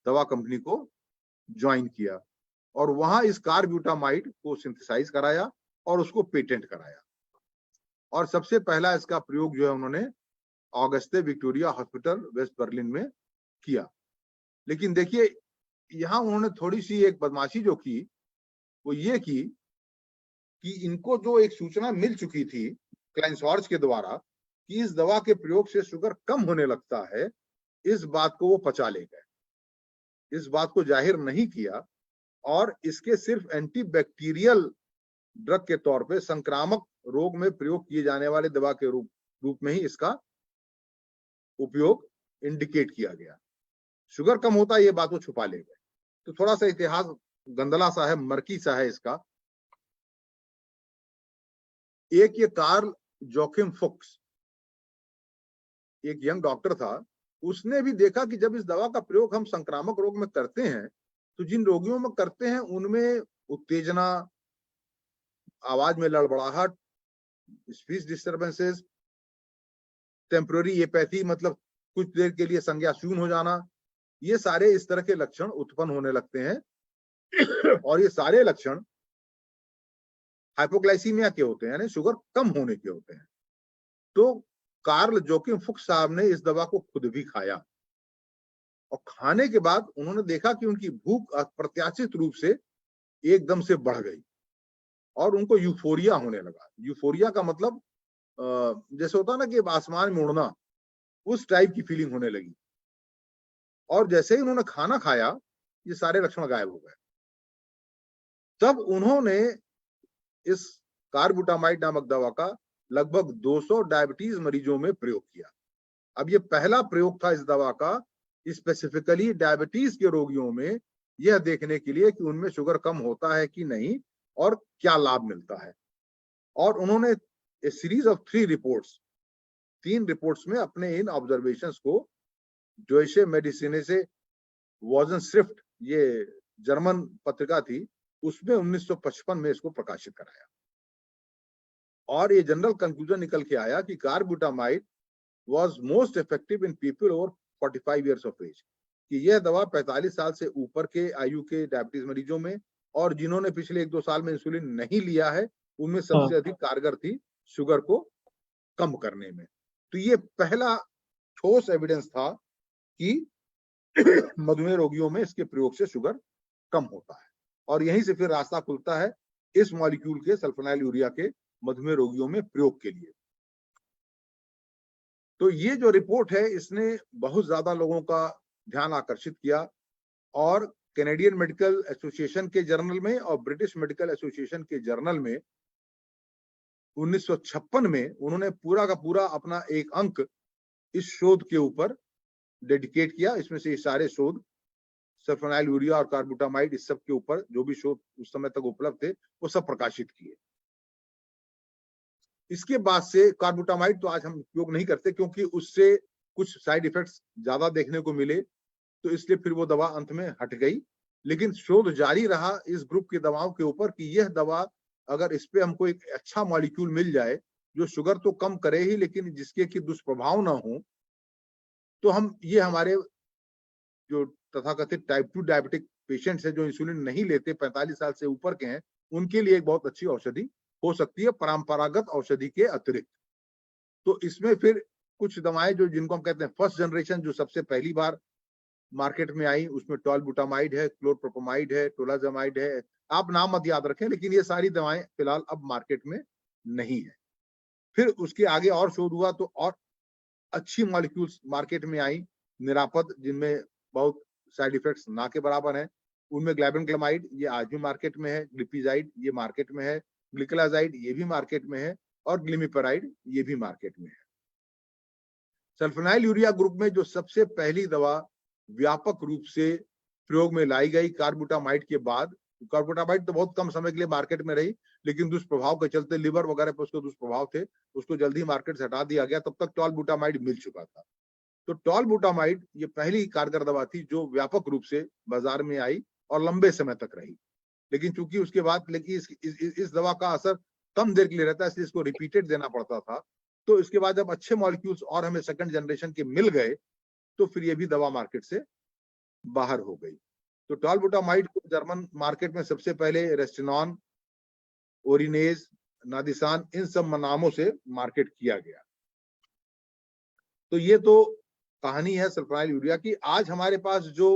दवा कंपनी को ज्वाइन किया, और वहां इस कार्ब्यूटामाइड को सिंथेसाइज कराया और उसको पेटेंट कराया। और सबसे पहला इसका प्रयोग जो है उन्होंने Auguste Victoria hospital West Berlin में किया। लेकिन देखिए, यहाँ उन्होंने थोड़ी सी एक बदमाशी जो की, वो ये की कि इनको जो एक सूचना मिल चुकी थी क्लाइंसॉर्ज के द्वारा कि इस दवा के प्रयोग से शुगर कम होने लगता है, इस बात को वो पचा ले गए, इस बात को जाहिर नहीं किया, और इसके सिर्फ एंटीबैक्टीरियल ड्रग के तौर पे संक्रामक रोग में प्रयोग किए जाने वाले दवा के रूप में ही इसका उपयोग इंडिकेट किया गया। शुगर कम होता है ये बात वो छुपा ले गए। तो थोड़ा सा इतिहास गंदला सा है, मर्की सा है इसका। एक ये कार्ल जोकिम फुक्स, एक यंग डॉक्टर था, उसने भी देखा कि जब इस दवा का प्रयोग हम संक्रामक रोग में करते हैं, तो जिन रोगियों में करते हैं उनमें उत्तेजना, आवाज में लड़बड़ाहट, स्पीच डिस्टर्बेंसेस, टेम्पररी एपैथी, मतलब कुछ देर के लिए संज्ञा शून्य हो जाना, ये सारे इस तरह के लक्षण उत्पन्न होने लगते हैं। और ये सारे लक्षण हाइपोग्लाइसीमिया के होते हैं, यानी शुगर कम होने के होते हैं। तो कार्ल जोकिम फुक्स साहब ने इस दवा को खुद भी खाया और खाने के बाद उन्होंने देखा कि उनकी भूख अप्रत्याशित रूप से एकदम से बढ़ गई और उनको यूफोरिया होने लगा। यूफोरिया का मतलब जैसे होता है ना कि आसमान में उड़ना, उस टाइप की फीलिंग होने लगी। और जैसे ही उन्होंने खाना खाया, ये सारे लक्षण गायब हो गए। तब उन्होंने इस कार्बुटामाइड नामक दवा का लगभग 200 डायबिटीज मरीजों में प्रयोग किया। अब ये पहला प्रयोग था इस दवा का स्पेसिफिकली डायबिटीज के रोगियों में, यह देखने के लिए कि उनमें शुगर कम होता है कि नहीं और क्या लाभ मिलता है। और उन्होंने ए सीरीज ऑफ 3 रिपोर्ट्स, 3 रिपोर्ट्स में अपने इन ऑब्जर्वेशंस को डॉयचे मेडिसिने से वॉजनश्रिफ्ट, ये जर्मन पत्रिका थी, उसमें 1955 में इसको प्रकाशित कराया। और ये जनरल कंक्लूजन निकल के आया कि carbutamide was most effective in people over 45 years of age, कि यह दवा 45 साल से ऊपर के आयु के डायबिटीज मरीजों में और जिन्होंने पिछले 1-2 साल में इंसुलिन नहीं लिया है, उनमें सबसे अधिक कारगर थी शुगर को कम करने में। तो ये पहला ठोस एविडेंस था कि मधुमेह रोगियों में इसके प्रयोग से शुगर कम होता है। और यहीं से फिर रास्ता खुलता है इस मॉलिक्यूल के सल्फोनाइल यूरिया के मधुमेह रोगियों में प्रयोग के लिए। तो ये जो रिपोर्ट है, इसने बहुत ज्यादा लोगों का ध्यान आकर्षित किया और कैनेडियन मेडिकल एसोसिएशन के जर्नल में और ब्रिटिश मेडिकल एसोसिएशन के जर्नल में 1956 में उन्होंने पूरा का पूरा अपना एक अंक इस शोध के ऊपर डेडिकेट किया। इसमें से ये सारे शोध सल्फोनाइल यूरिया और कार्बुटामाइड, इस सब के ऊपर जो भी शोध उस समय तक उपलब्ध थे, वो सब प्रकाशित किए। इसके बाद से कार्बुटामाइड तो आज हम उपयोग नहीं करते क्योंकि उससे कुछ साइड इफेक्ट्स ज्यादा देखने को मिले, तो इसलिए फिर वो दवा अंत में हट गई। लेकिन शोध जारी रहा इस ग्रुप की दवाओं के ऊपर कि यह दवा, अगर इस पे हमको एक अच्छा मॉलिक्यूल मिल जाए जो शुगर तो कम करे ही लेकिन जिसके कि दुष्प्रभाव ना हो, तो हम ये हमारे जो तथाकथित टाइप 2 डायबिटिक पेशेंट्स है जो इंसुलिन नहीं लेते, 45 साल से ऊपर के हैं, उनके लिए एक बहुत अच्छी औषधि हो सकती है परंपरागत औषधि के अतिरिक्त। तो इसमें फिर कुछ दवाएं जो जिनको हम कहते हैं फर्स्ट जनरेशन, जो सबसे पहली बार मार्केट में आई, उसमें टॉलबुटामाइड है, क्लोरप्रोपामाइड है, टोलाजामाइड है, आप नाम मत याद रखें, लेकिन ये सारी दवाएं फिलहाल अब मार्केट में नहीं है। फिर उसके आगे और शोध हुआ तो और अच्छी मॉलिक्यूल्स मार्केट में आई, निरापद, जिनमें बहुत साइड इफेक्ट्स ना के बराबर हैं। उनमें ग्लाइबेनक्लामाइड, ये आज भी मार्केट में है, ग्लिपिजाइड ये मार्केट में है, ग्लिकलाजाइड ये भी मार्केट में है और ग्लिमिपेराइड ये भी मार्केट में है। सल्फोनाइल यूरिया ग्रुप में जो सबसे पहली दवा व्यापक रूप से प्रयोग में लाई गई कार्बुटामाइड के बाद, कार्बुटामाइड तो बहुत कम समय के लिए मार्केट में रही, लेकिन दुष्प्रभाव के चलते लिवर वगैरह पर उसके दुष्प्रभाव थे, उसको जल्दी मार्केट से हटा दिया गया। तब तक टॉलबुटामाइड मिल चुका था। तो टॉलबुटामाइड ये पहली कारगर दवा थी जो व्यापक रूप से बाजार में आई और लंबे समय तक रही। लेकिन चूंकि उसके बाद इस दवा का असर कम देर के लिए रहता है, इसलिए इसको रिपीटेड देना पड़ता था। तो इसके बाद जब अच्छे मॉलिक्यूल्स और हमें सेकंड जनरेशन के मिल गए, तो फिर ये भी दवा मार्केट से बाहर हो गई। तो टॉलबुटामाइड को जर्मन मार्केट में सबसे पहले रेस्टिनॉन, ओरिनेज, नादिसान, इन सब नामों से मार्केट किया गया। तो ये तो कहानी है सल्फोनाइल यूरिया की। आज हमारे पास जो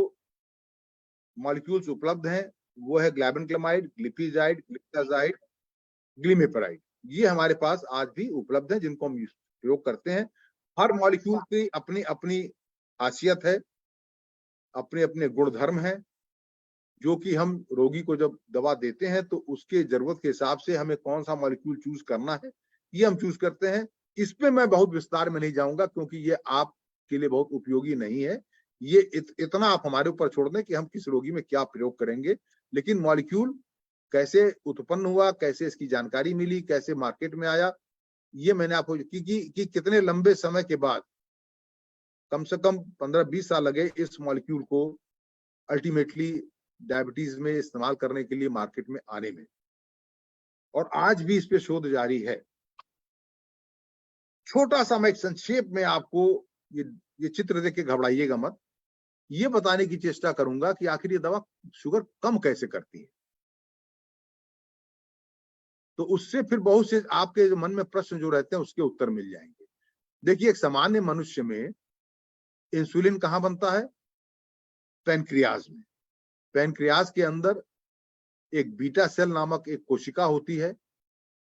मॉलिक्यूल्स उपलब्ध हैं वो है ग्लाइबेनक्लामाइड, ग्लिपिजाइड, ग्लिप्टाजाइड, ग्लिमिपेराइड। ये हमारे पास आज भी उपलब्ध है जिनको हम प्रयोग करते हैं। हर मॉलिक्यूल की अपनी अपनी खासियत है, अपने अपने गुणधर्म है, जो कि हम रोगी को जब दवा देते हैं तो उसके जरूरत के हिसाब से हमें कौन सा मॉलिक्यूल चूज करना है, ये हम चूज करते हैं। इस पे मैं बहुत विस्तार में नहीं जाऊंगा क्योंकि ये आपके लिए बहुत उपयोगी नहीं है। ये इतना आप हमारे ऊपर छोड़ दें कि हम किस रोगी में क्या प्रयोग करेंगे। लेकिन मॉलिक्यूल कैसे उत्पन्न हुआ, कैसे इसकी जानकारी मिली, कैसे मार्केट में आया, ये मैंने आपको कि कितने लंबे समय के बाद, कम से कम 15-20 साल लगे इस मॉलिक्यूल को अल्टीमेटली डायबिटीज में इस्तेमाल करने के लिए मार्केट में आने में, और आज भी इस पे शोध जारी है। छोटा सा मैं एक संक्षेप में आपको ये चित्र देख के घबराइएगा मत, ये बताने की चेष्टा करूंगा कि आखिर ये दवा शुगर कम कैसे करती है। तो उससे फिर बहुत से आपके जो मन में प्रश्न जो रहते हैं उसके उत्तर मिल जाएंगे। देखिए, एक सामान्य मनुष्य में इंसुलिन कहाँ बनता है? पैनक्रियाज में। पैनक्रियाज के अंदर एक बीटा सेल नामक एक कोशिका होती है,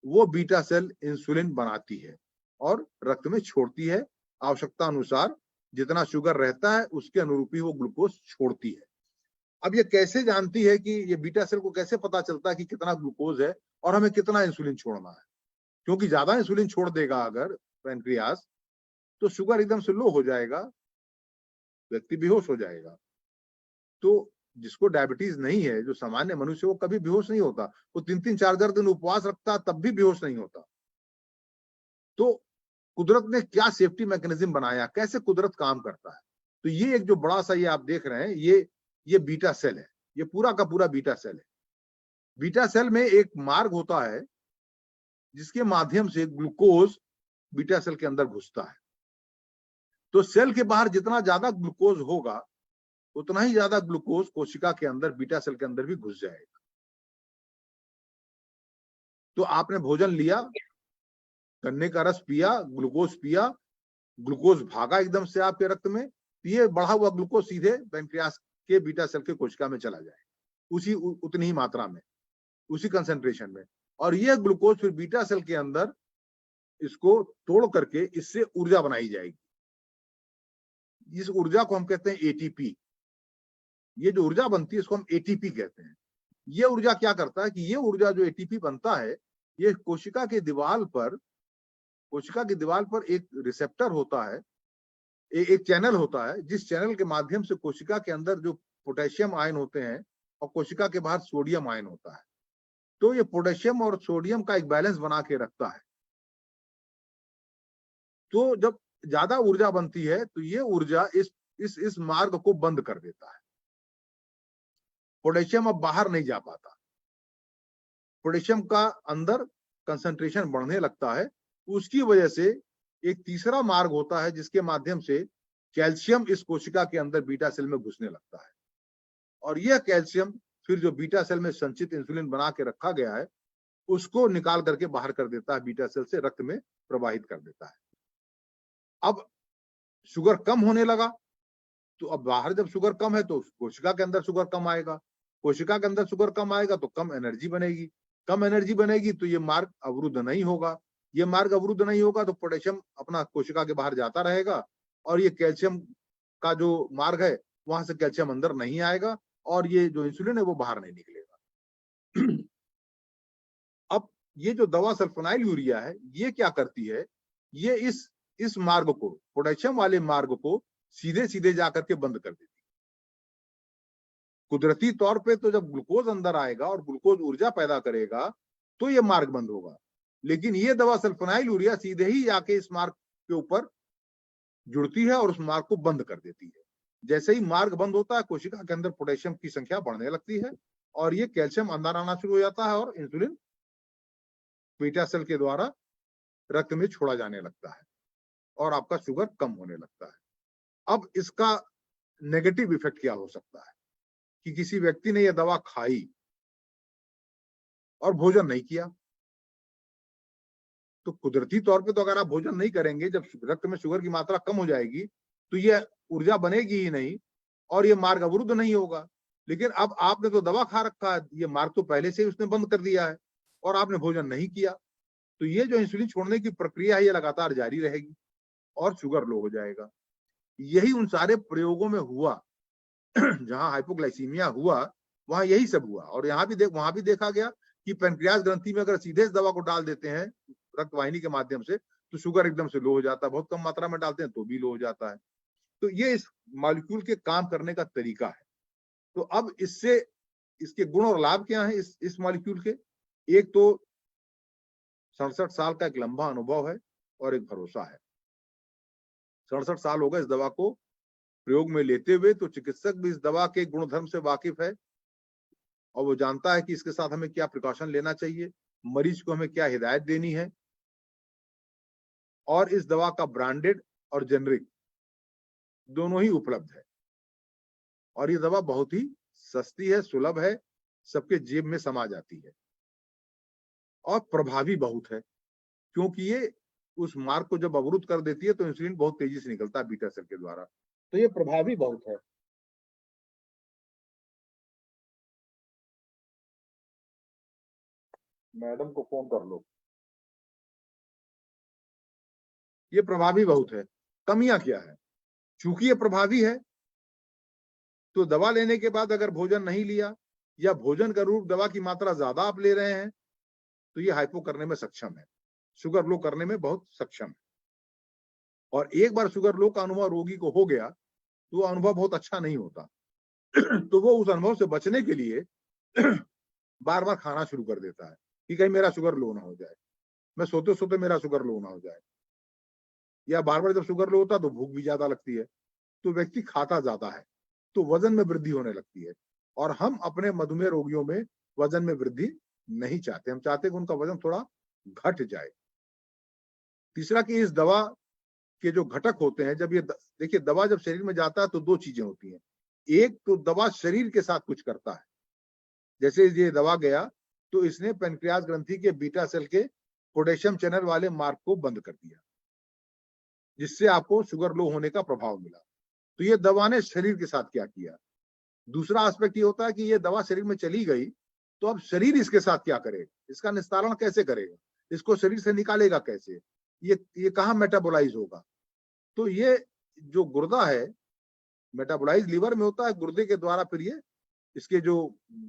वो बीटा सेल इंसुलिन बनाती है और रक्त में छोड़ती है। आवश्यकता अनुसार जितना शुगर रहता है उसके अनुरूप ही वो ग्लूकोज छोड़ती है। अब ये कैसे जानती है कि ये बीटा सेल को कैसे पता चलता है कि कितना ग्लूकोज है और हमें कितना इंसुलिन छोड़ना है? क्योंकि ज्यादा इंसुलिन छोड़ देगा अगर पैनक्रियाज, तो शुगर एकदम से लो हो जाएगा, व्यक्ति बेहोश हो जाएगा। तो जिसको डायबिटीज नहीं है, जो सामान्य मनुष्य, वो कभी बेहोश नहीं होता। वो 3-3 4-4 दिन उपवास रखता तब भी बेहोश नहीं होता। तो कुदरत ने क्या सेफ्टी मैकेनिज्म बनाया, कैसे कुदरत काम करता है? तो ये एक जो बड़ा सा ये आप देख रहे हैं, ये बीटा सेल है, ये पूरा का पूरा बीटा सेल है। बीटा सेल में एक मार्ग होता है जिसके माध्यम से ग्लूकोज बीटा सेल के अंदर घुसता है। तो सेल के बाहर जितना ज्यादा ग्लूकोज होगा उतना ही ज्यादा ग्लूकोज कोशिका के अंदर, बीटा सेल के अंदर भी घुस जाएगा। तो आपने भोजन लिया, गन्ने का रस पिया, ग्लूकोज पिया, ग्लूकोज भागा एकदम से आपके रक्त में, ये बढ़ा हुआ ग्लूकोज सीधे पैनक्रियास के बीटा सेल के कोशिका में चला जाएगा, उसी उतनी ही मात्रा में, उसी कंसंट्रेशन में। और यह ग्लूकोज फिर बीटा सेल के अंदर इसको तोड़ करके इससे ऊर्जा बनाई जाएगी। इस ऊर्जा को हम कहते हैं एटीपी। ये जो ऊर्जा बनती है इसको हम एटीपी कहते हैं। ये ऊर्जा क्या करता है कि ये ऊर्जा जो एटीपी बनता है, ये कोशिका की दीवार पर एक रिसेप्टर होता है, एक चैनल होता है, जिस चैनल के माध्यम से कोशिका के अंदर जो पोटेशियम आयन होते हैं और कोशिका के बाहर सोडियम आयन होता है, तो ये पोटेशियम और सोडियम का एक बैलेंस बना के रखता है। तो जब ज्यादा ऊर्जा बनती है तो ये ऊर्जा इस मार्ग को बंद कर देता है। पोटेशियम अब बाहर नहीं जा पाता, पोटेशियम का अंदर कंसंट्रेशन बढ़ने लगता है। उसकी वजह से एक तीसरा मार्ग होता है जिसके माध्यम से कैल्शियम इस कोशिका के अंदर बीटा सेल में घुसने लगता है, और यह कैल्शियम फिर जो बीटा सेल में संचित इंसुलिन बना के रखा गया है उसको निकाल करके बाहर कर देता है, बीटा सेल से रक्त में प्रवाहित कर देता है। अब शुगर कम होने लगा, तो अब बाहर जब शुगर कम है तो कोशिका के अंदर शुगर कम आएगा, कोशिका के अंदर शुगर कम आएगा तो कम एनर्जी बनेगी, कम एनर्जी बनेगी तो ये मार्ग अवरुद्ध नहीं होगा। ये मार्ग अवरुद्ध नहीं होगा तो पोटेशियम अपना कोशिका के बाहर जाता रहेगा और ये कैल्शियम का जो मार्ग है वहां से कैल्शियम अंदर नहीं आएगा और ये जो इंसुलिन है वो बाहर नहीं निकलेगा। अब ये जो दवा सल्फोनाइल यूरिया है ये क्या करती है, ये इस मार्ग को, पोटेशियम वाले मार्ग को सीधे सीधे जाकर के बंद कर देती है। कुदरती तौर पे तो जब ग्लूकोज अंदर आएगा और ग्लूकोज ऊर्जा पैदा करेगा तो ये मार्ग बंद होगा, लेकिन ये दवा सल्फोनाइल यूरिया सीधे ही आके इस मार्ग के ऊपर जुड़ती है और उस मार्ग को बंद कर देती है। जैसे ही मार्ग बंद होता है कोशिका के अंदर पोटेशियम की संख्या बढ़ने लगती है और ये कैल्शियम अंदर आना शुरू हो जाता है और इंसुलिन बीटा सेल के द्वारा रक्त में छोड़ा जाने लगता है और आपका शुगर कम होने लगता है। अब इसका नेगेटिव इफेक्ट क्या हो सकता है कि किसी व्यक्ति ने यह दवा खाई और भोजन नहीं किया, तो कुदरती तौर पे तो अगर आप भोजन नहीं करेंगे, जब रक्त में शुगर की मात्रा कम हो जाएगी तो यह ऊर्जा बनेगी ही नहीं और ये मार्ग अवरुद्ध नहीं होगा। लेकिन अब आपने तो दवा खा रखा है, ये मार्ग तो पहले से ही उसने बंद कर दिया है और आपने भोजन नहीं किया, तो ये जो इंसुलिन छोड़ने की प्रक्रिया है ये लगातार जारी रहेगी और शुगर लो हो जाएगा। यही उन सारे प्रयोगों में हुआ जहां हाइपोग्लाइसीमिया हुआ, वहां यही सब हुआ। और वहां भी देखा गया कि पैनक्रियास ग्रंथि में अगर सीधे इस दवा को डाल देते हैं रक्त वाहिनी के माध्यम से तो शुगर एकदम से लो हो जाता है, बहुत कम मात्रा में डालते हैं तो भी लो हो जाता है। तो ये इस मॉलिक्यूल के काम करने का तरीका है। तो अब इसके गुण और लाभ क्या है इस मॉलिक्यूल के? एक तो 67 साल का एक लंबा अनुभव है और एक भरोसा है। 67 साल हो गए इस दवा को प्रयोग में लेते हुए, तो चिकित्सक भी इस दवा के गुणधर्म से वाकिफ है और वो जानता है कि इसके साथ हमें क्या प्रिकॉशन लेना चाहिए, मरीज को हमें क्या हिदायत देनी है। और इस दवा का ब्रांडेड और जेनरिक दोनों ही उपलब्ध है और ये दवा बहुत ही सस्ती है, सुलभ है, सबके जेब में समा जाती है। और प्रभावी बहुत है, क्योंकि ये उस मार्ग को जब अवरुद्ध कर देती है तो इंसुलिन बहुत तेजी से निकलता है बीटा सेल के द्वारा, तो ये प्रभावी बहुत है। मैडम को फोन कर लो। ये प्रभावी बहुत है। कमियां क्या है? चूंकि ये प्रभावी है तो दवा लेने के बाद अगर भोजन नहीं लिया या भोजन का रूप दवा की मात्रा ज्यादा आप ले रहे हैं तो ये हाइपो करने में सक्षम है, शुगर लो करने में बहुत सक्षम है। और एक बार शुगर लो का अनुभव रोगी को हो गया तो वो अनुभव बहुत अच्छा नहीं होता तो वो उस अनुभव से बचने के लिए बार बार खाना शुरू कर देता है कि कहीं मेरा शुगर लो ना हो जाए, मैं सोते सोते मेरा शुगर लो ना हो जाए, या बार बार जब शुगर लो होता तो भूख भी ज्यादा लगती है तो व्यक्ति खाता ज्यादा है तो वजन में वृद्धि होने लगती है। और हम अपने मधुमेह रोगियों में वजन में वृद्धि नहीं चाहते, हम चाहते कि उनका वजन थोड़ा घट जाए। तीसरा कि इस दवा के जो घटक होते हैं, जब ये देखिए दवा जब शरीर में जाता है तो दो चीजें होती हैं। एक तो दवा शरीर के साथ कुछ करता है, जैसे ये दवा गया तो इसने पेनक्रियास ग्रंथि के बीटा सेल के पोटेशियम चैनल वाले मार्ग को बंद कर दिया, जिससे आपको शुगर लो होने का प्रभाव मिला। तो ये दवा ने शरीर के साथ क्या किया। दूसरा एस्पेक्ट ये होता है कि ये दवा शरीर में चली गई तो अब शरीर इसके साथ क्या करेगा, इसका निस्तारण कैसे करेगा, इसको शरीर से निकालेगा कैसे, ये कहाँ मेटाबोलाइज होगा। तो ये जो गुर्दा है मेटाबोलाइज लीवर में होता है, गुर्दे के द्वारा फिर ये इसके जो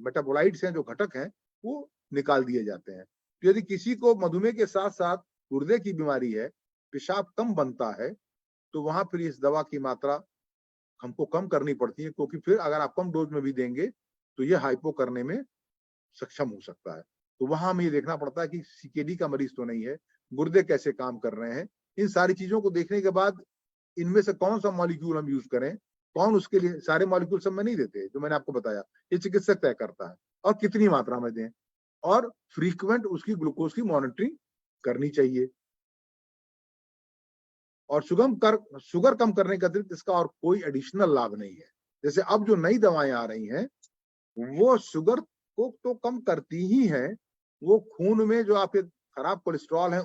मेटाबोलाइट्स हैं, जो घटक हैं, वो निकाल दिए जाते हैं। तो यदि किसी को मधुमेह के साथ साथ गुर्दे की बीमारी है, पेशाब कम बनता है, तो वहां फिर इस दवा की मात्रा हमको कम करनी पड़ती है, क्योंकि फिर अगर आप कम डोज में भी देंगे तो ये हाइपो करने में सक्षम हो सकता है। तो वहां हमें ये देखना पड़ता है कि सीकेडी का मरीज तो नहीं है, गुर्दे कैसे काम कर रहे हैं। इन सारी चीजों को देखने के बाद इनमें से कौन सा मॉलिक्यूल हम यूज करें, कौन उसके लिए, सारे मॉलिक्यूल सब में नहीं देते जो मैंने आपको बताया, ये चिकित्सक तय करता है, और कितनी मात्रा में दें, और फ्रीक्वेंट उसकी ग्लूकोज की मॉनिटरिंग करनी चाहिए। और शुगर कम करने के अतिरिक्त इसका और कोई एडिशनल लाभ नहीं है। जैसे अब जो नई दवाएं आ रही हैं वो शुगर को तो कम करती ही हैं, वो खून में जो आपके खराब कोलेस्ट्रॉल है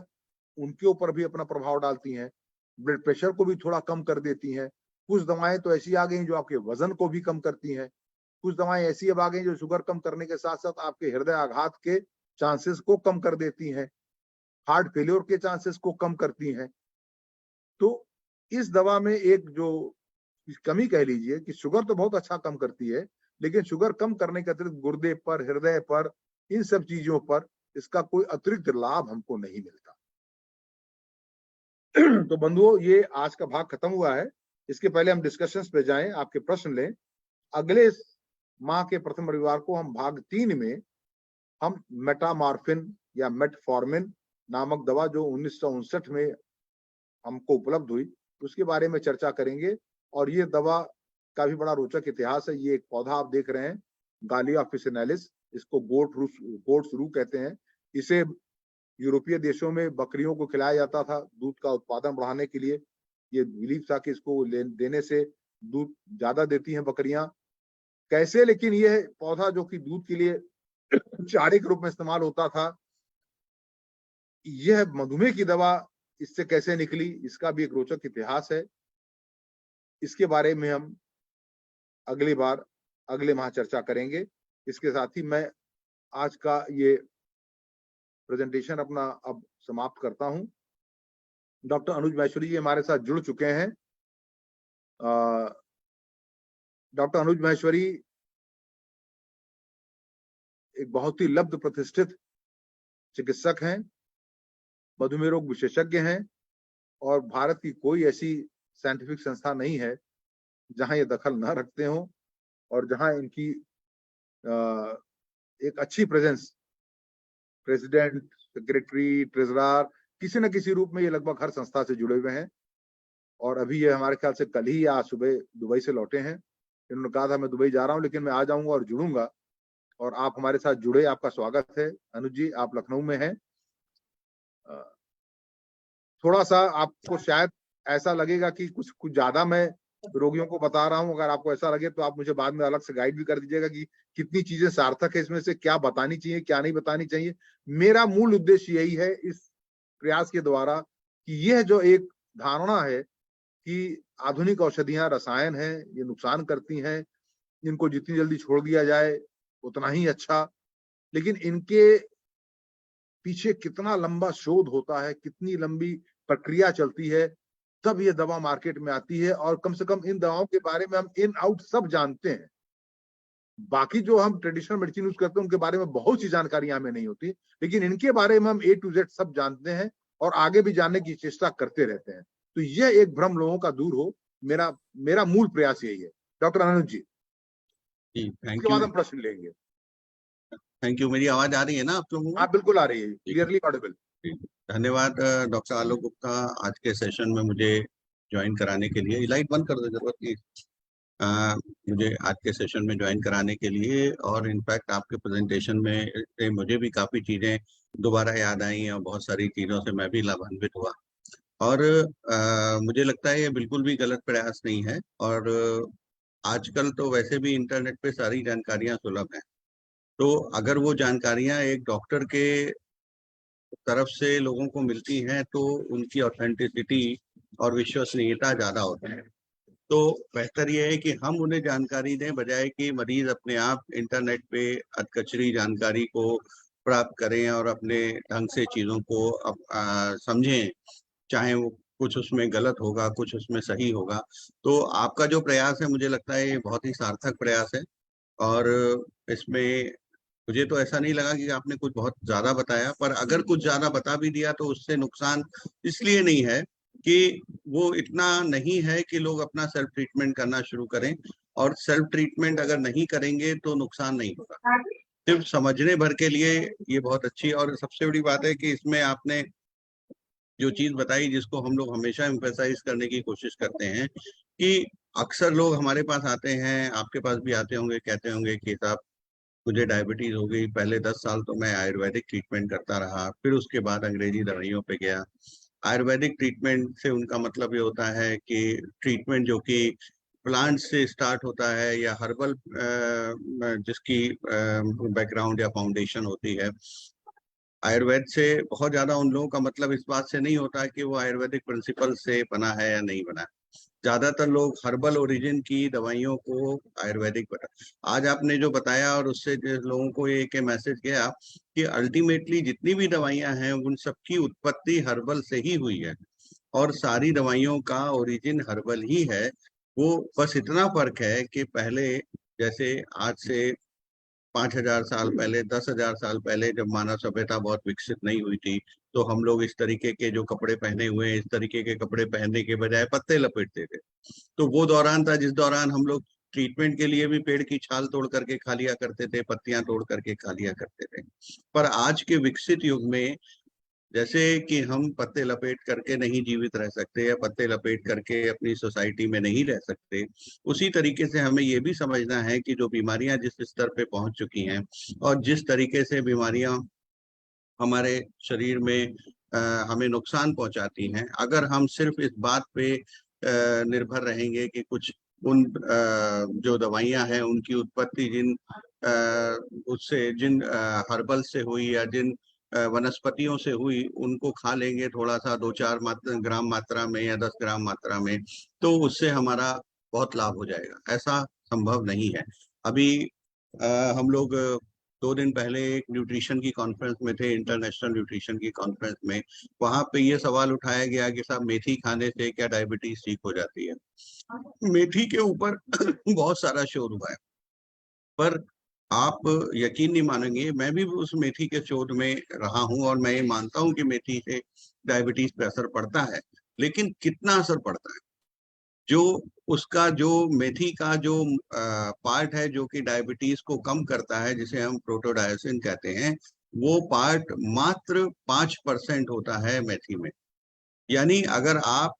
उनके ऊपर भी अपना प्रभाव डालती हैं, ब्लड प्रेशर को भी थोड़ा कम कर देती हैं। कुछ दवाएं तो ऐसी आ गई जो आपके वजन को भी कम करती हैं, कुछ दवाएं ऐसी अब आ गई जो शुगर कम करने के साथ साथ आपके हृदय आघात के चांसेस को कम कर देती हैं, हार्ट फेलियर के चांसेस को कम करती हैं। तो इस दवा में एक जो कमी कह लीजिए कि शुगर तो बहुत अच्छा कम करती है, लेकिन शुगर कम करने के अतिरिक्त गुर्दे पर, हृदय पर, इन सब चीजों पर इसका कोई अतिरिक्त लाभ हमको नहीं मिलता। तो बंधुओं, ये आज का भाग खत्म हुआ है। इसके पहले हम डिस्कशंस पे जाएं, आपके प्रश्न लें। अगले माह के प्रथम रविवार को हम भाग 3 में हम मेटामॉर्फिन या मेटफॉर्मिन नामक दवा जो 1959 में हमको उपलब्ध हुई, उसके बारे में चर्चा करेंगे। और ये दवा का भी बड़ा रोचक इतिहास है। ये एक पौधा आप देख रहे हैं, गालिया ऑफिसिनालिस, इसको गोट्स रू कहते हैं। इसे यूरोपीय देशों में बकरियों को खिलाया जाता था दूध का उत्पादन बढ़ाने के लिए। ये बिलीव था कि इसको देने से दूध ज्यादा देती हैं बकरियां। कैसे, लेकिन यह पौधा जो कि दूध के लिए चारे के रूप में इस्तेमाल होता था, यह मधुमेह की दवा इससे कैसे निकली, इसका भी एक रोचक इतिहास है। इसके बारे में हम अगली बार अगले माह चर्चा करेंगे। इसके साथ ही मैं आज का ये प्रेजेंटेशन अपना अब समाप्त करता हूं। डॉक्टर अनुज महेश्वरी जी हमारे साथ जुड़ चुके हैं। डॉक्टर अनुज महेश्वरी एक बहुत ही लब्ध प्रतिष्ठित चिकित्सक हैं, मधुमेह रोग विशेषज्ञ हैं, और भारत की कोई ऐसी साइंटिफिक संस्था नहीं है जहां ये दखल न रखते हों, और जहां इनकी एक अच्छी प्रेजेंस, प्रेसिडेंट, सेक्रेटरी, ट्रेजरर, किसी न किसी रूप में ये लगभग हर संस्था से जुड़े हुए हैं। और अभी ये हमारे ख्याल से कल ही या सुबह दुबई से लौटे हैं। इन्होंने कहा था मैं दुबई जा रहा हूं, लेकिन मैं आ जाऊंगा और जुड़ूंगा। और आप हमारे साथ जुड़े, आपका स्वागत है। अनुज जी, आप लखनऊ में हैं। थोड़ा सा आपको शायद ऐसा लगेगा कि कुछ ज्यादा मैं रोगियों को बता रहा हूँ। अगर आपको ऐसा लगे तो आप मुझे बाद में अलग से गाइड भी कर दीजिएगा कि कितनी चीजें सार्थक है, इसमें से क्या बतानी चाहिए, क्या नहीं बतानी चाहिए। मेरा मूल उद्देश्य यही है इस प्रयास के द्वारा कि यह जो एक धारणा है कि आधुनिक औषधियां रसायन हैं, ये नुकसान करती हैं, इनको जितनी जल्दी छोड़ दिया जाए उतना ही अच्छा। लेकिन इनके पीछे कितना लंबा शोध होता है, कितनी लंबी प्रक्रिया चलती है, तब ये दवा मार्केट में आती है। और कम से कम इन दवाओं के बारे में हम इन आउट सब जानते हैं। बाकी जो हम ट्रेडिशनल मेडिसिन यूज करते हैं उनके बारे में बहुत सी जानकारी हमें नहीं होती, लेकिन इनके बारे में हम A to Z सब जानते हैं और आगे भी जानने की चेष्टा करते रहते हैं। तो यह एक भ्रम लोगों का दूर हो, मेरा मूल प्रयास यही है। डॉक्टर अनुज जी, थैंक उसके बाद यू। हम प्रश्न लेंगे। Thank you. मेरी आवाज आ रही है ना आप लोगों को? आप बिल्कुल आ रही है, क्लियरली ऑडिबल। धन्यवाद डॉक्टर आलोक गुप्ता, आज के सेशन में मुझे ज्वाइन कराने के लिए। लाइट बंद कर दो, जरूरत नहीं। मुझे आज के सेशन में ज्वाइन कराने के लिए, और इनफैक्ट आपके प्रेजेंटेशन में मुझे भी काफ़ी चीज़ें दोबारा याद आई और बहुत सारी चीज़ों से मैं भी लाभान्वित हुआ। और मुझे लगता है ये बिल्कुल भी गलत प्रयास नहीं है। और आजकल तो वैसे भी इंटरनेट पे सारी जानकारियां सुलभ हैं, तो अगर वो जानकारियां एक डॉक्टर के तरफ से लोगों को मिलती हैं तो उनकी ऑथेंटिसिटी और विश्वसनीयता ज़्यादा होती है। तो बेहतर ये है कि हम उन्हें जानकारी दें, बजाय कि मरीज अपने आप इंटरनेट पे अधकचरी जानकारी को प्राप्त करें और अपने ढंग से चीज़ों को समझें, चाहे वो कुछ उसमें गलत होगा, कुछ उसमें सही होगा। तो आपका जो प्रयास है, मुझे लगता है ये बहुत ही सार्थक प्रयास है। और इसमें मुझे तो ऐसा नहीं लगा कि आपने कुछ बहुत ज्यादा बताया, पर अगर कुछ ज्यादा बता भी दिया तो उससे नुकसान इसलिए नहीं है कि वो इतना नहीं है कि लोग अपना सेल्फ ट्रीटमेंट करना शुरू करें। और सेल्फ ट्रीटमेंट अगर नहीं करेंगे तो नुकसान नहीं होगा। सिर्फ समझने भर के लिए ये बहुत अच्छी, और सबसे बड़ी बात है कि इसमें आपने जो चीज बताई, जिसको हम लोग हमेशा एम्फेसाइज करने की कोशिश करते हैं, कि अक्सर लोग हमारे पास आते हैं, आपके पास भी आते होंगे, कहते होंगे कि साहब मुझे डायबिटीज हो गई, पहले 10 साल तो मैं आयुर्वेदिक ट्रीटमेंट करता रहा, फिर उसके बाद अंग्रेजी दवाइयों पे गया। आयुर्वेदिक ट्रीटमेंट से उनका मतलब ये होता है कि ट्रीटमेंट जो कि प्लांट से स्टार्ट होता है, या हर्बल जिसकी बैकग्राउंड या फाउंडेशन होती है। आयुर्वेद से बहुत ज्यादा उन लोगों का मतलब इस बात से नहीं होता कि वो आयुर्वेदिक प्रिंसिपल से बना है या नहीं बना। ज्यादातर लोग हर्बल ओरिजिन की दवाइयों को आयुर्वेदिक बता। आज आपने जो बताया, और उससे लोगों को एक मैसेज गया कि अल्टीमेटली जितनी भी दवाइयां हैं उन सबकी उत्पत्ति हर्बल से ही हुई है, और सारी दवाइयों का ओरिजिन हर्बल ही है। वो बस इतना फर्क है कि पहले, जैसे आज से 5,000 साल पहले, 10,000 साल पहले, जब मानव सभ्यता बहुत विकसित नहीं हुई थी, तो हम लोग इस तरीके के जो कपड़े पहने हुए हैं, इस तरीके के कपड़े पहनने के बजाय पत्ते लपेटते थे। तो वो दौरान था जिस दौरान हम लोग ट्रीटमेंट के लिए भी पेड़ की छाल तोड़ करके खा लिया करते थे, पत्तियां तोड़ करके खा लिया करते थे। पर आज के विकसित युग में, जैसे कि हम पत्ते लपेट करके नहीं जीवित रह सकते, या पत्ते लपेट करके अपनी सोसाइटी में नहीं रह सकते, उसी तरीके से हमें ये भी समझना है कि जो बीमारियां जिस स्तर पे पहुंच चुकी हैं, और जिस तरीके से बीमारियां हमारे शरीर में हमें नुकसान पहुंचाती हैं, अगर हम सिर्फ इस बात पे निर्भर रहेंगे कि कुछ उन जो दवाइयां हैं उनकी उत्पत्ति जिन हर्बल से हुई, या जिन वनस्पतियों से हुई, उनको खा लेंगे थोड़ा सा 2-4 ग्राम मात्रा में या 10 ग्राम मात्रा में, तो उससे हमारा बहुत लाभ हो जाएगा, ऐसा संभव नहीं है। अभी हम लोग 2 दिन पहले एक न्यूट्रिशन की कॉन्फ्रेंस में थे, इंटरनेशनल न्यूट्रिशन की कॉन्फ्रेंस में। वहां पे ये सवाल उठाया गया कि साहब मेथी खाने से क्या डायबिटीज ठीक हो जाती है? मेथी के ऊपर बहुत सारा शोध हुआ है, पर आप यकीन नहीं मानेंगे, मैं भी उस मेथी के शोध में रहा हूं, और मैं ये मानता हूं कि मेथी से डायबिटीज पे असर पड़ता है, लेकिन कितना असर पड़ता है? जो उसका जो मेथी का जो पार्ट है जो कि डायबिटीज को कम करता है, जिसे हम प्रोटोडायोसिन कहते हैं, वो पार्ट मात्र 5% होता है मेथी में। यानी अगर आप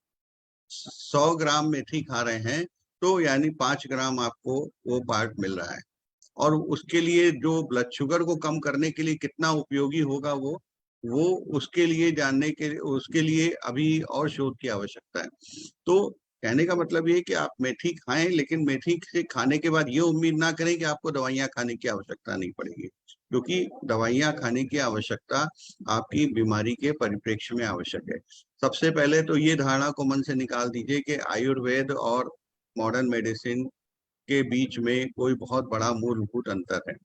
100 ग्राम मेथी खा रहे हैं, तो यानी 5 ग्राम आपको वो पार्ट मिल रहा है। और उसके लिए जो ब्लड शुगर को कम करने के लिए कितना उपयोगी होगा वो उसके लिए जानने के उसके लिए अभी और शोध की आवश्यकता है। तो कहने का मतलब ये है कि आप मेथी खाएं, लेकिन मेथी से खाने के बाद ये उम्मीद ना करें कि आपको दवाइयां खाने की आवश्यकता नहीं पड़ेगी, क्योंकि दवाइयां खाने की आवश्यकता आपकी बीमारी के परिप्रेक्ष्य में आवश्यक है। सबसे पहले तो ये धारणा को मन से निकाल दीजिए कि आयुर्वेद और मॉडर्न मेडिसिन के बीच में कोई बहुत बड़ा मूलभूत अंतर है।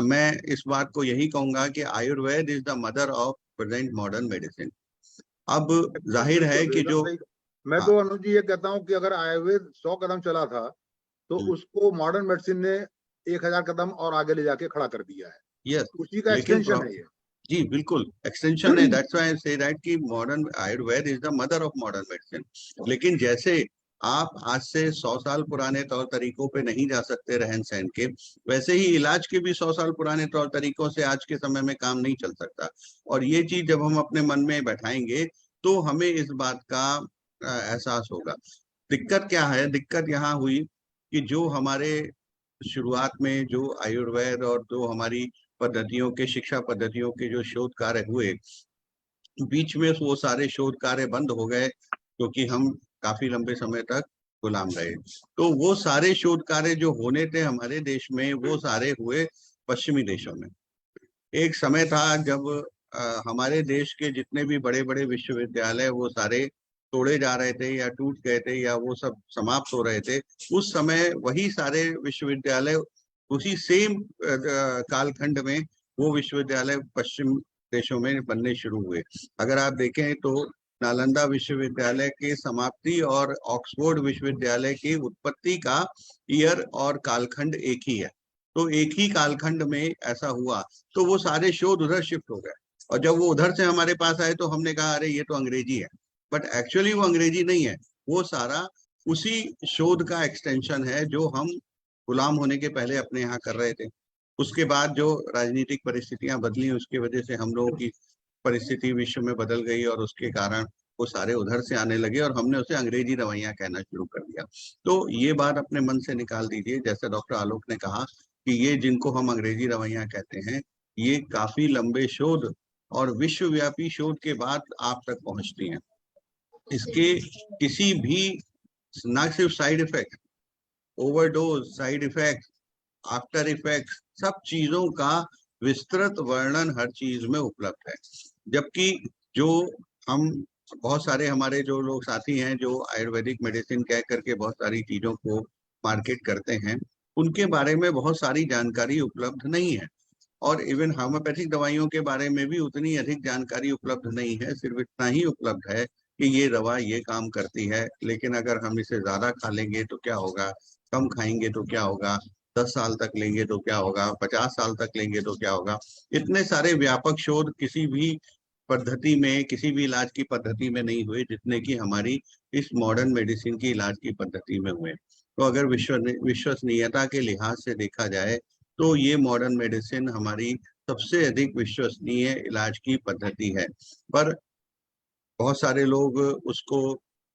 मैं इस बात को यही कहूंगा कि Ayurveda is the mother of present modern medicine. अब जाहिर है कि जो मैं तो अनुज जी ये कहता हूँ कि अगर आयुर्वेद 100 कदम चला था तो उसको मॉडर्न मेडिसिन ने 1000 कदम और आगे ले जाके खड़ा कर दिया है। यस, उसी का एक्सटेंशन है ये। जी बिल्कुल एक्सटेंशन है। That's why I say that कि modern Ayurveda is the mother of modern medicine. लेकिन जैसे आप आज से 100 साल पुराने तौर तरीकों पे नहीं जा सकते रहन सहन के, वैसे ही इलाज के भी 100 साल पुराने तौर तरीकों से आज के समय में काम नहीं चल सकता। और ये चीज जब हम अपने मन में बैठाएंगे तो हमें इस बात का एहसास होगा। दिक्कत क्या है? दिक्कत यहाँ हुई कि जो हमारे शुरुआत में जो आयुर्वेद और जो हमारी पद्धतियों के, शिक्षा पद्धतियों के जो शोध कार्य हुए, बीच में वो सारे शोध कार्य बंद हो गए, क्योंकि हम काफी लंबे समय तक गुलाम रहे। तो वो सारे शोध कार्य जो होने थे हमारे देश में, वो सारे हुए पश्चिमी देशों में। एक समय था जब हमारे देश के जितने भी बड़े बड़े विश्वविद्यालय वो सारे तोड़े जा रहे थे या टूट गए थे या वो सब समाप्त हो रहे थे। उस समय वही सारे विश्वविद्यालय उसी सेम कालखंड में वो विश्वविद्यालय पश्चिम देशों में बनने शुरू हुए। अगर आप देखें तो नालंदा विश्वविद्यालय की समाप्ति और ऑक्सफोर्ड विश्वविद्यालय की उत्पत्ति का ईयर और कालखंड एक ही है। तो एक ही कालखंड में ऐसा हुआ, तो वो सारे शोध उधर शिफ्ट हो गए। और जब वो उधर से हमारे पास आए तो हमने कहा अरे ये तो अंग्रेजी है, बट एक्चुअली वो अंग्रेजी नहीं है, वो सारा उसी शोध का एक्सटेंशन है जो हम गुलाम होने के पहले अपने यहाँ कर रहे थे। उसके बाद जो राजनीतिक परिस्थितियां बदली, उसकी वजह से हम लोगों की परिस्थिति विश्व में बदल गई और उसके कारण वो सारे उधर से आने लगे और हमने उसे अंग्रेजी दवाइयां कहना शुरू कर दिया। तो ये बात अपने मन से निकाल दीजिए। जैसे डॉक्टर आलोक ने कहा कि ये जिनको हम अंग्रेजी दवाइयां कहते हैं, ये काफी लंबे शोध और विश्वव्यापी शोध के बाद आप तक पहुंचती हैं। इसके किसी भी न सिर्फ side effect, overdose, side effect, after effect, सब चीजों का विस्तृत वर्णन हर चीज में उपलब्ध है। जबकि जो हम बहुत सारे हमारे जो लोग साथी हैं जो आयुर्वेदिक मेडिसिन कह करके बहुत सारी चीजों को मार्केट करते हैं, उनके बारे में बहुत सारी जानकारी उपलब्ध नहीं है। और इवन होम्योपैथिक दवाइयों के बारे में भी उतनी अधिक जानकारी उपलब्ध नहीं है। सिर्फ इतना ही उपलब्ध है कि ये दवा ये काम करती है, लेकिन अगर हम इसे ज्यादा खा लेंगे तो क्या होगा, कम खाएंगे तो क्या होगा, 10 साल तक लेंगे तो क्या होगा, 50 साल तक लेंगे तो क्या होगा। इतने सारे व्यापक शोध किसी भी पद्धति में, किसी भी इलाज की पद्धति में नहीं हुए जितने की हमारी इस मॉडर्न मेडिसिन की इलाज की पद्धति में हुए। तो अगर विश्वसनीयता के लिहाज से देखा जाए तो ये मॉडर्न मेडिसिन हमारी सबसे अधिक विश्वसनीय इलाज की पद्धति है। पर बहुत सारे लोग उसको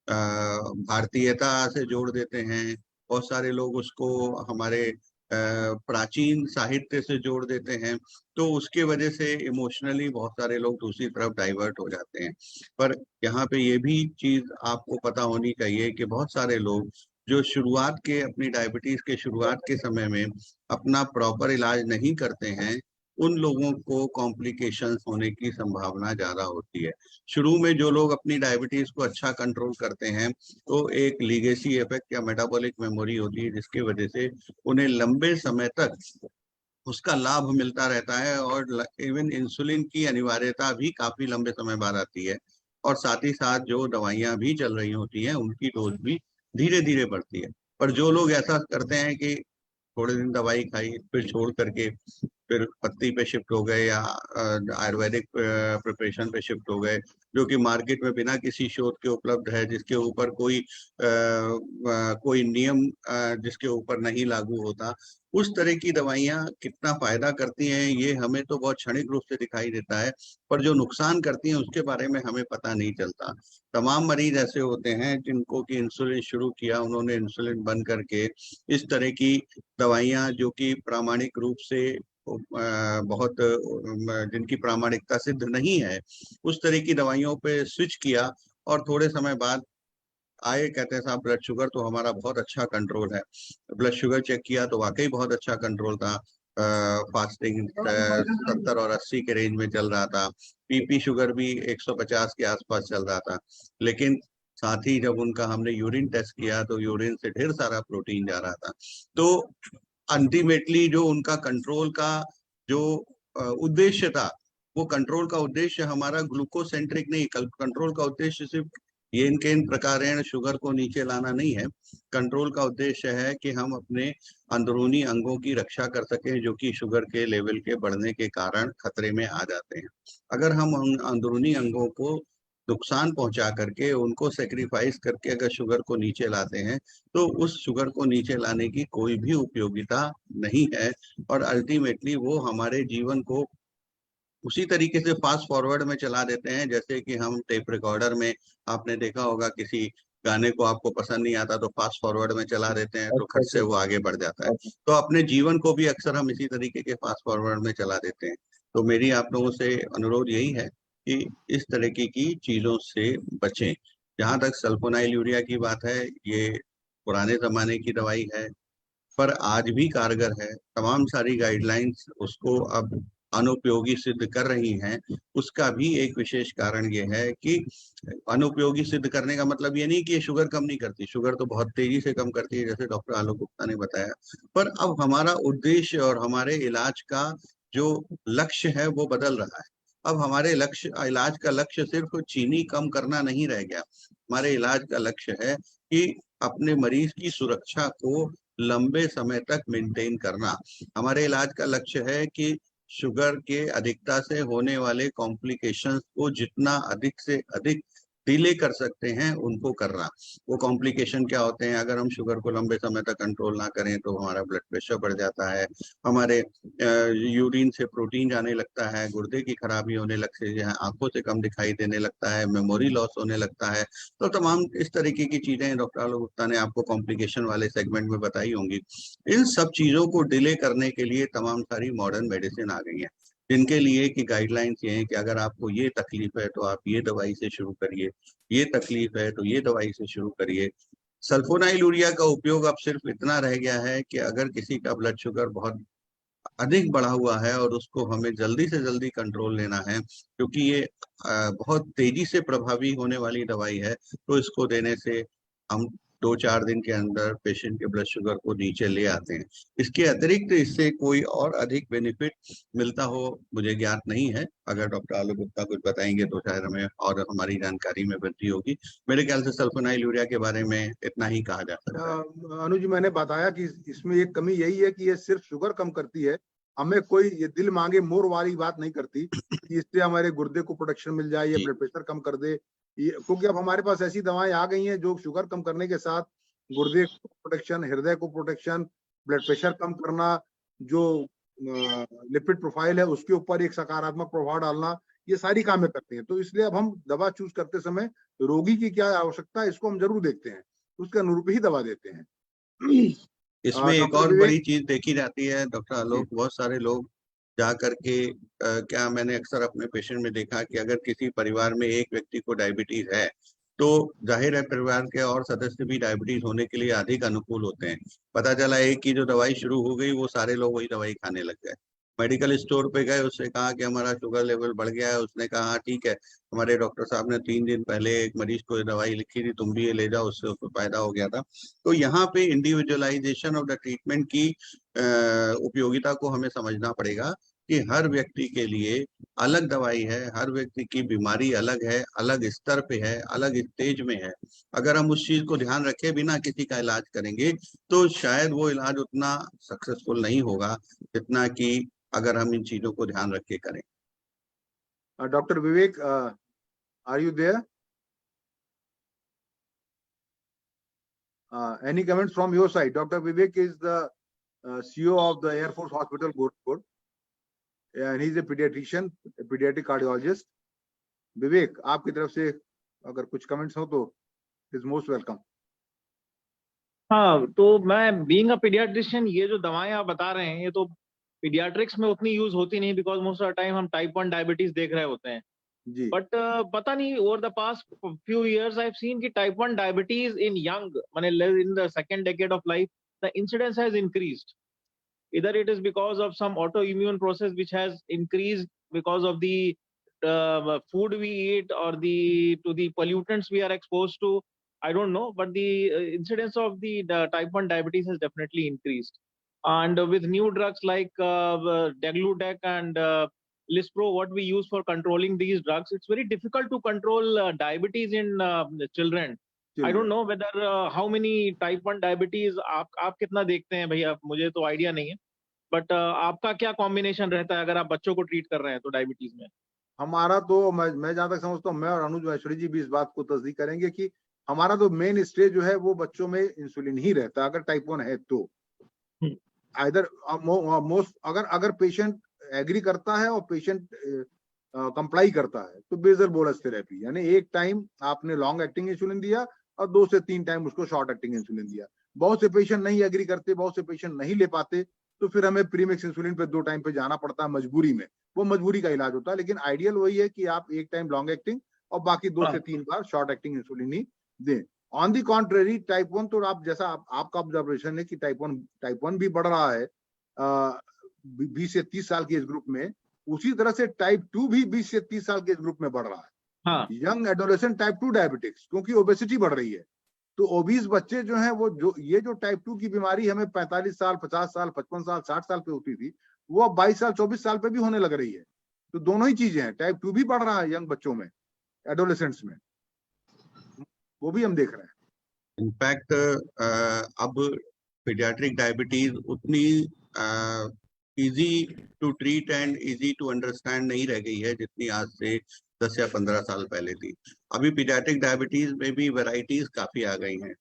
भारतीयता से जोड़ देते हैं, बहुत सारे लोग उसको हमारे प्राचीन साहित्य से जोड़ देते हैं, तो उसके वजह से इमोशनली बहुत सारे लोग दूसरी तरफ डाइवर्ट हो जाते हैं। पर यहाँ पे ये भी चीज आपको पता होनी चाहिए कि बहुत सारे लोग जो शुरुआत के, अपनी डायबिटीज के शुरुआत के समय में अपना प्रॉपर इलाज नहीं करते हैं, उन लोगों को कॉम्प्लिकेशंस होने की संभावना ज्यादा होती है। शुरू में जो लोग अपनी डायबिटीज को अच्छा कंट्रोल करते हैं तो एक लीगेसी इफेक्ट या मेटाबॉलिक मेमोरी होती है, जिसकी वजह से उन्हें लंबे समय तक उसका लाभ मिलता रहता है। और इवन इंसुलिन की अनिवार्यता भी काफी लंबे समय बाद आती है। और साथ ही साथ जो दवाइयां भी चल रही होती हैं उनकी डोज भी धीरे धीरे बढ़ती है। पर जो लोग ऐसा करते हैं कि थोड़े दिन दवाई खाई फिर छोड़ करके फिर पत्ती पे शिफ्ट हो गए या आयुर्वेदिक प्रिपरेशन पे शिफ्ट हो गए, जो कि मार्केट में बिना किसी शोध के उपलब्ध है, जिसके ऊपर कोई नियम जिसके ऊपर नहीं लागू होता, उस तरह की दवाइयां कितना फायदा करती हैं ये हमें तो बहुत क्षणिक रूप से दिखाई देता है, पर जो नुकसान करती हैं उसके बारे में हमें पता नहीं चलता। तमाम मरीज ऐसे होते हैं जिनको कि इंसुलिन शुरू किया, उन्होंने इंसुलिन बंद करके इस तरह की दवाइयां जो कि प्रामाणिक रूप से बहुत जिनकी प्रामाणिकता सिद्ध नहीं है, उस तरह की दवाइयों पे स्विच किया और थोड़े समय बाद आए, कहते हैं साहब ब्लड शुगर तो हमारा बहुत अच्छा कंट्रोल है। ब्लड शुगर चेक किया तो वाकई बहुत अच्छा कंट्रोल था। फास्टिंग 70 और 80 के रेंज में चल रहा था। पीपी शुगर भी 150 के आसपास चल रहा था। लेकिन साथ ही जब उनका हमने यूरिन टेस्ट किया तो यूरिन से ढेर सारा प्रोटीन जा रहा था। तो अल्टीमेटली जो उनका कंट्रोल का जो उद्देश्य था, वो कंट्रोल का उद्देश्य हमारा ग्लूकोसेंट्रिक नहीं, कंट्रोल का उद्देश्य सिर्फ ये इनके इन प्रकारेण शुगर को नीचे लाना नहीं है। कंट्रोल का उद्देश्य है कि हम अपने अंदरूनी अंगों की रक्षा कर सकें जो कि शुगर के लेवल के बढ़ने के कारण खतरे में आ जाते हैं। अगर हम उन अंदरूनी अंगों को नुकसान पहुंचा करके, उनको सेक्रीफाइस करके अगर शुगर को नीचे लाते हैं तो उस शुगर को नीचे लाने की कोई भी उपयोगिता नहीं है। और अल्टीमेटली वो हमारे जीवन को उसी तरीके से फास्ट फॉरवर्ड में चला देते हैं जैसे कि हम टेप रिकॉर्डर में, आपने देखा होगा किसी गाने को आपको पसंद नहीं आता तो फास्ट फॉरवर्ड में चला देते हैं तो खट से वो आगे बढ़ जाता है। तो अपने जीवन को भी अक्सर हम इसी तरीके के फास्ट फॉरवर्ड में चला देते हैं। तो मेरी आप लोगों से अनुरोध यही है कि इस तरीके की चीजों से बचें। जहां तक सल्फोनाइल यूरिया की बात है, ये पुराने जमाने की दवाई है पर आज भी कारगर है। तमाम सारी गाइडलाइंस उसको अब अनुपयोगी सिद्ध कर रही हैं। उसका भी एक विशेष कारण ये है कि अनुपयोगी सिद्ध करने का मतलब ये नहीं कि ये शुगर कम नहीं करती, शुगर तो बहुत तेजी से कम करती है जैसे डॉक्टर आलोक गुप्ता ने बताया। पर अब हमारा उद्देश्य और हमारे इलाज का जो लक्ष्य है वो बदल रहा है। अब हमारे इलाज का लक्ष्य सिर्फ चीनी कम करना नहीं रह गया। हमारे इलाज का लक्ष्य है कि अपने मरीज की सुरक्षा को लंबे समय तक मेंटेन करना। हमारे इलाज का लक्ष्य है कि शुगर के अधिकता से होने वाले कॉम्प्लिकेशंस को जितना अधिक से अधिक डिले कर सकते हैं उनको करना। वो कॉम्प्लिकेशन क्या होते हैं? अगर हम शुगर को लंबे समय तक कंट्रोल ना करें तो हमारा ब्लड प्रेशर बढ़ जाता है, हमारे यूरिन से प्रोटीन जाने लगता है, गुर्दे की खराबी होने लगती है, आंखों से कम दिखाई देने लगता है, मेमोरी लॉस होने लगता है। तो तमाम इस तरीके की चीजें डॉक्टर आलोक गुप्ता ने आपको कॉम्प्लिकेशन वाले सेगमेंट में बताई होंगी। इन सब चीजों को डिले करने के लिए तमाम सारी मॉडर्न मेडिसिन आ गई है जिनके लिए कि गाइडलाइंस ये है कि अगर आपको ये तकलीफ है तो आप ये दवाई से शुरू करिए, ये तकलीफ है तो ये दवाई से शुरू करिए। सल्फोनाइल यूरिया का उपयोग अब सिर्फ इतना रह गया है कि अगर किसी का ब्लड शुगर बहुत अधिक बढ़ा हुआ है और उसको हमें जल्दी से जल्दी कंट्रोल लेना है, क्योंकि ये बहुत तेजी से प्रभावी होने वाली दवाई है, तो इसको देने से हम 2-4 दिन के अंदर पेशेंट के ब्लड शुगर को नीचे ले आते हैं। इसके अतिरिक्त इससे कोई और अधिक बेनिफिट मिलता हो मुझे ज्ञात नहीं है। अगर डॉक्टर आलोक गुप्ता कुछ बताएंगे तो शायद हमें और हमारी जानकारी में वृद्धि होगी। मेरे ख्याल से सल्फोनाइल यूरिया के बारे में इतना ही कहा जा सकता है। अनुज, मैंने बताया कि इसमें एक कमी यही है कि ये सिर्फ शुगर कम करती है, हमें कोई ये दिल मांगे मोर वाली बात नहीं करती कि इससे हमारे गुर्दे को प्रोटेक्शन मिल जाए या ब्लड प्रेशर कम कर दे। क्योंकि अब हमारे पास ऐसी दवाएं आ गई हैं जो शुगर कम करने के साथ गुर्दे को प्रोटेक्शन, हृदय को प्रोटेक्शन, ब्लड प्रेशर कम करना, जो लिपिड प्रोफाइल है उसके ऊपर एक सकारात्मक प्रभाव डालना, ये सारी कामें करते हैं। तो इसलिए अब हम दवा चूज करते समय रोगी की क्या आवश्यकता है इसको हम जरूर देखते हैं, उसके अनुरूप ही दवा देते हैं। इसमें एक और बड़ी चीज देखी जाती है डॉक्टर आलोक, बहुत सारे लोग जा करके क्या मैंने अक्सर अपने पेशेंट में देखा कि अगर किसी परिवार में एक व्यक्ति को डायबिटीज है तो जाहिर है परिवार के और सदस्य भी डायबिटीज होने के लिए अधिक अनुकूल होते हैं। पता चला एक की जो दवाई शुरू हो गई वो सारे लोग वही दवाई खाने लग गए। मेडिकल स्टोर पे गए, उससे कहा कि हमारा शुगर लेवल बढ़ गया है, उसने कहा हाँ ठीक है, हमारे डॉक्टर साहब ने 3 दिन पहले एक मरीज को ये दवाई लिखी थी, तुम भी ये ले जाओ, उससे उसको फायदा हो गया था। तो यहाँ पे इंडिविजुअलाइजेशन ऑफ द ट्रीटमेंट की उपयोगिता को हमें समझना पड़ेगा कि हर व्यक्ति के लिए अलग दवाई है, हर व्यक्ति की बीमारी अलग है, अलग स्तर पे है, अलग स्टेज में है। अगर हम उस चीज को ध्यान रखे बिना किसी का इलाज करेंगे तो शायद वो इलाज उतना सक्सेसफुल नहीं होगा जितना कि अगर हम इन चीजों को ध्यान रख के करें। Doctor Vivek, are you there? Any comments from your side? Dr. Vivek is the CEO of the Air Force Hospital, Gurgaon, and he's a pediatrician, a pediatric cardiologist. विवेक, आपकी तरफ से अगर कुछ कमेंट्स हो तो इज मोस्ट वेलकम। हाँ, तो मैं बीइंग अ पीडियाट्रिशियन, ये जो दवाएं आप बता रहे हैं ये तो पीडियाट्रिक्स में उतनी यूज होती नहीं, because most of the time हम टाइप 1 डायबिटीज देख रहे होते हैं। जी But पता नहीं over the past few years I've seen कि type 1 diabetes in young, माने in the second decade of life, the incidence has increased. Either it is because of some autoimmune process which has increased because of the food we eat or the pollutants we are exposed to. I don't know, but the incidence of the type 1 diabetes has definitely increased. And with new drugs like Degludec and Lispro, what we use for controlling these drugs, it's very difficult to control diabetes in children. I don't know whether how many type 1 diabetes आप कितना देखते हैं भैया, मुझे तो idea नहीं है, but आपका क्या कॉम्बिनेशन रहता है अगर आप बच्चों को ट्रीट कर रहे हैं तो डायबिटीज में? हमारा तो मैं जहां तक समझता हूँ, मैं और अनुज महेश्वरी जी भी इस बात को तस्दीक करेंगे कि हमारा तो मेन स्टेज जो है वो बच्चों में इंसुलिन ही रहता है अगर टाइप 1 है तो। इधर मोस्ट अगर पेशेंट एग्री करता है और पेशेंट कंप्लाई करता है तो बेजल बोलस थेरेपी, यानी एक टाइम आपने लॉन्ग एक्टिंग इंसुलिन दिया और 2 से 3 टाइम उसको शॉर्ट एक्टिंग इंसुलिन दिया। बहुत से पेशेंट नहीं एग्री करते, बहुत से पेशेंट नहीं ले पाते, तो फिर हमें प्रीमिक्स इंसुलिन पे 2 टाइम पे जाना पड़ता है मजबूरी में, वो मजबूरी का इलाज होता है। लेकिन आइडियल वही है कि आप एक टाइम लॉन्ग एक्टिंग और बाकी 2 से 3 बार शॉर्ट एक्टिंग इंसुलिन ही दें। ऑन दी कॉन्ट्रेरी टाइप 1 तो आप जैसा आपका ऑब्जर्वेशन है कि टाइप 1 भी बढ़ रहा है 20 से 30 साल के इस ग्रुप में, उसी तरह से टाइप 2 भी 20 से 30 साल के इस ग्रुप में बढ़ रहा है। हाँ, यंग एडोलेसेंट टाइप 2 डायबिटिक्स, क्योंकि ओबेसिटी बढ़ रही है, तो ओबीस बच्चे जो हैं वो जो टाइप 2 की बीमारी हमें 45 साल 50 साल 55 साल 60 साल पे होती थी, वो अब 22 साल 24 साल पे भी होने लग रही है। तो दोनों ही चीजें हैं, टाइप 2 भी बढ़ रहा है यंग बच्चों में, एडोलेसेंट्स में, वो भी हम देख रहे हैं। इनफैक्ट अब पीडियाट्रिक डायबिटीज उतनी easy to treat and easy to understand नहीं रह गई है जितनी आज से 10 या 15 साल पहले थी। अभी पीडियाट्रिक डायबिटीज में भी वैरायटीज काफी आ गई हैं।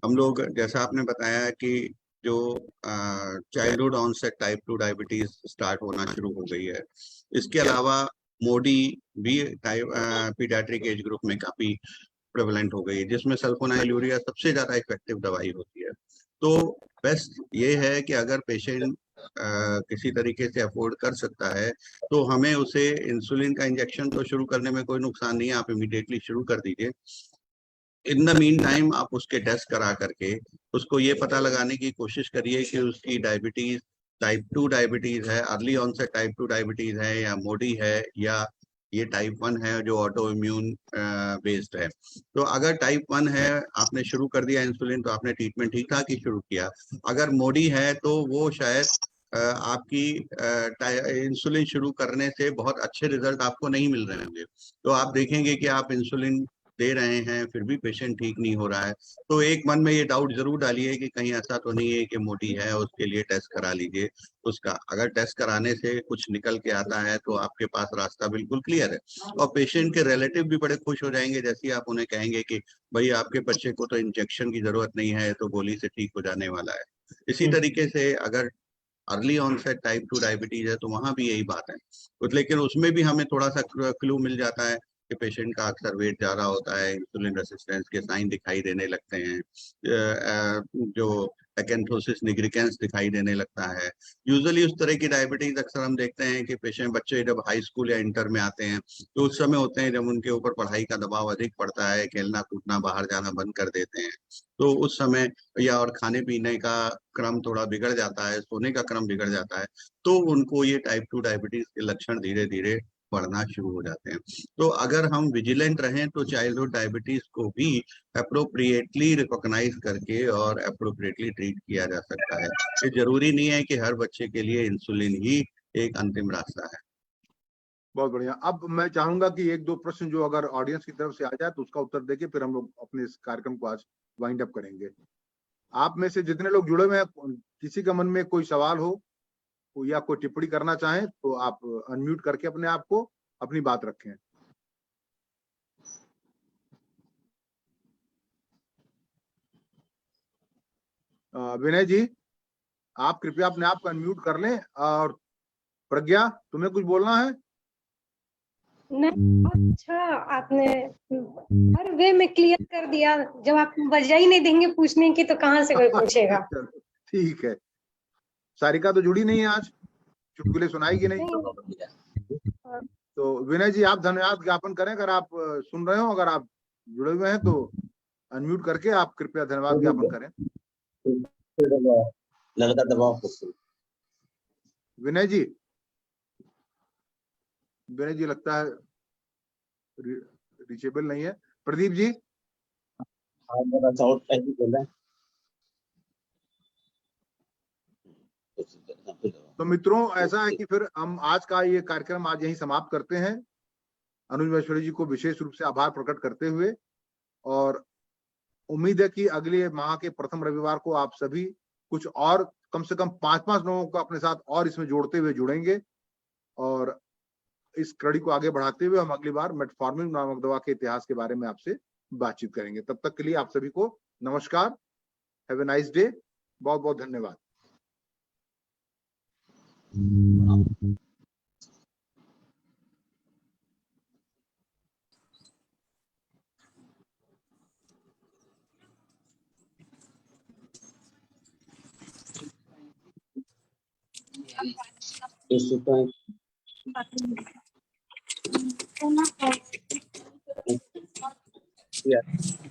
हम लोग जैसा आपने बताया कि जो childhood onset type 2 diabetes start होना शुरू हो गई है, इसके अलावा मोडी भी पीडियाट्रिक एज ग्रुप में काफी प्रेवलेंट हो गई है, जिसमें सल्फोनाइलूरिया सबसे ज्यादा इफेक्टिव दवाई होती है। तो बेस्ट ये है कि अगर पेशेंट किसी तरीके से अफोर्ड कर सकता है तो हमें उसे इंसुलिन का इंजेक्शन तो शुरू करने में कोई नुकसान नहीं है, आप इमीडिएटली शुरू कर दीजिए। इन द मीन टाइम आप उसके टेस्ट करा करके उसको ये पता लगाने की कोशिश करिए कि उसकी डायबिटीज टाइप 2 डायबिटीज है, अर्ली ऑनसेट टाइप 2 डायबिटीज है, या मोडी है, या ये टाइप 1 है जो ऑटो इम्यून बेस्ड है। तो अगर टाइप 1 है, आपने शुरू कर दिया इंसुलिन, तो आपने ट्रीटमेंट ठीक ठाक ही शुरू किया। अगर मोडी है तो वो शायद आपकी इंसुलिन शुरू करने से बहुत अच्छे रिजल्ट आपको नहीं मिल रहे होंगे। तो आप देखेंगे कि आप इंसुलिन दे रहे हैं फिर भी पेशेंट ठीक नहीं हो रहा है, तो एक मन में ये डाउट जरूर डालिए कि कहीं ऐसा तो नहीं है कि मोडी है, उसके लिए टेस्ट करा लीजिए उसका। अगर टेस्ट कराने से कुछ निकल के आता है तो आपके पास रास्ता बिल्कुल क्लियर है, और पेशेंट के रिलेटिव भी बड़े खुश हो जाएंगे जैसे ही आप उन्हें कहेंगे कि भाई आपके बच्चे को तो इंजेक्शन की जरूरत नहीं है, तो गोली से ठीक हो जाने वाला है। इसी तरीके से अगर अर्ली ऑनसेट टाइप 2 डायबिटीज है तो वहां भी यही बात है, लेकिन उसमें भी हमें थोड़ा सा क्लू मिल जाता है कि पेशेंट का अक्सर वेट ज्यादा होता है, इंसुलिन रेसिस्टेंस के साइन दिखाई देने लगते हैं, जो एकेंथोसिस निग्रिकेंस दिखाई देने लगता है। यूजुअली उस तरह की डायबिटीज अक्सर हम देखते हैं कि बच्चे जब हाई स्कूल या इंटर में आते हैं तो उस समय होते हैं जब उनके ऊपर पढ़ाई का दबाव अधिक पड़ता है, खेलना कूदना बाहर जाना बंद कर देते हैं, तो उस समय या और खाने पीने का क्रम थोड़ा बिगड़ जाता है, सोने का क्रम बिगड़ जाता है, तो उनको ये टाइप 2 डायबिटीज के लक्षण धीरे धीरे बढ़ना शुरू हो जाते हैं। तो अगर हम विजिलेंट रहें तो चाइल्डहुड डायबिटीज को भी अप्रोप्रिएटली रिकॉग्नाइज करके और अप्रोप्रिएटली ट्रीट किया जा सकता है। ये जरूरी नहीं है कि हर बच्चे के लिए इंसुलिन ही एक अंतिम रास्ता है। बहुत बढ़िया। अब मैं चाहूंगा कि 1-2 प्रश्न जो अगर ऑडियंस की तरफ से आ जाए तो उसका उत्तर देके फिर हम लोग अपने इस कार्यक्रम को आज वाइंड अप करेंगे। आप में से जितने लोग जुड़े हुए हैं, किसी का मन में कोई सवाल हो या कोई टिप्पणी करना चाहें तो आप अनम्यूट करके अपने आप को अपनी बात रखें। विनय जी, आप कृपया अपने आप को अनम्यूट कर लें। और प्रज्ञा, तुम्हें कुछ बोलना है? नहीं, अच्छा आपने हर वे में क्लियर कर दिया। जब आप वजह ही नहीं देंगे पूछने की तो कहाँ से कोई पूछेगा। ठीक है। सारिका तो जुड़ी नहीं है आज, चुटकुले सुनाएगी नहीं। तो विनय जी आप धन्यवाद ज्ञापन करें, अगर आप सुन रहे हो, अगर आप जुड़े हुए हैं तो अनम्यूट करके आप कृपया धन्यवाद ज्ञापन करें। लड़का दबाव विनय जी लगता है रीचेबल नहीं है। प्रदीप जी साउथ ऐसे बोल रहे हैं। तो मित्रों ऐसा है कि फिर हम आज का ये कार्यक्रम आज यहीं समाप्त करते हैं, अनुज महेश्वरी जी को विशेष रूप से आभार प्रकट करते हुए, और उम्मीद है कि अगले माह के प्रथम रविवार को आप सभी कुछ और कम से कम 5-5 लोगों को अपने साथ और इसमें जोड़ते हुए जुड़ेंगे, और इस कड़ी को आगे बढ़ाते हुए हम अगली बार मेटफॉर्मिन नामक दवा के इतिहास के बारे में आपसे बातचीत करेंगे। तब तक के लिए आप सभी को नमस्कार, हैव ए नाइस डे, बहुत बहुत धन्यवाद। Yeah.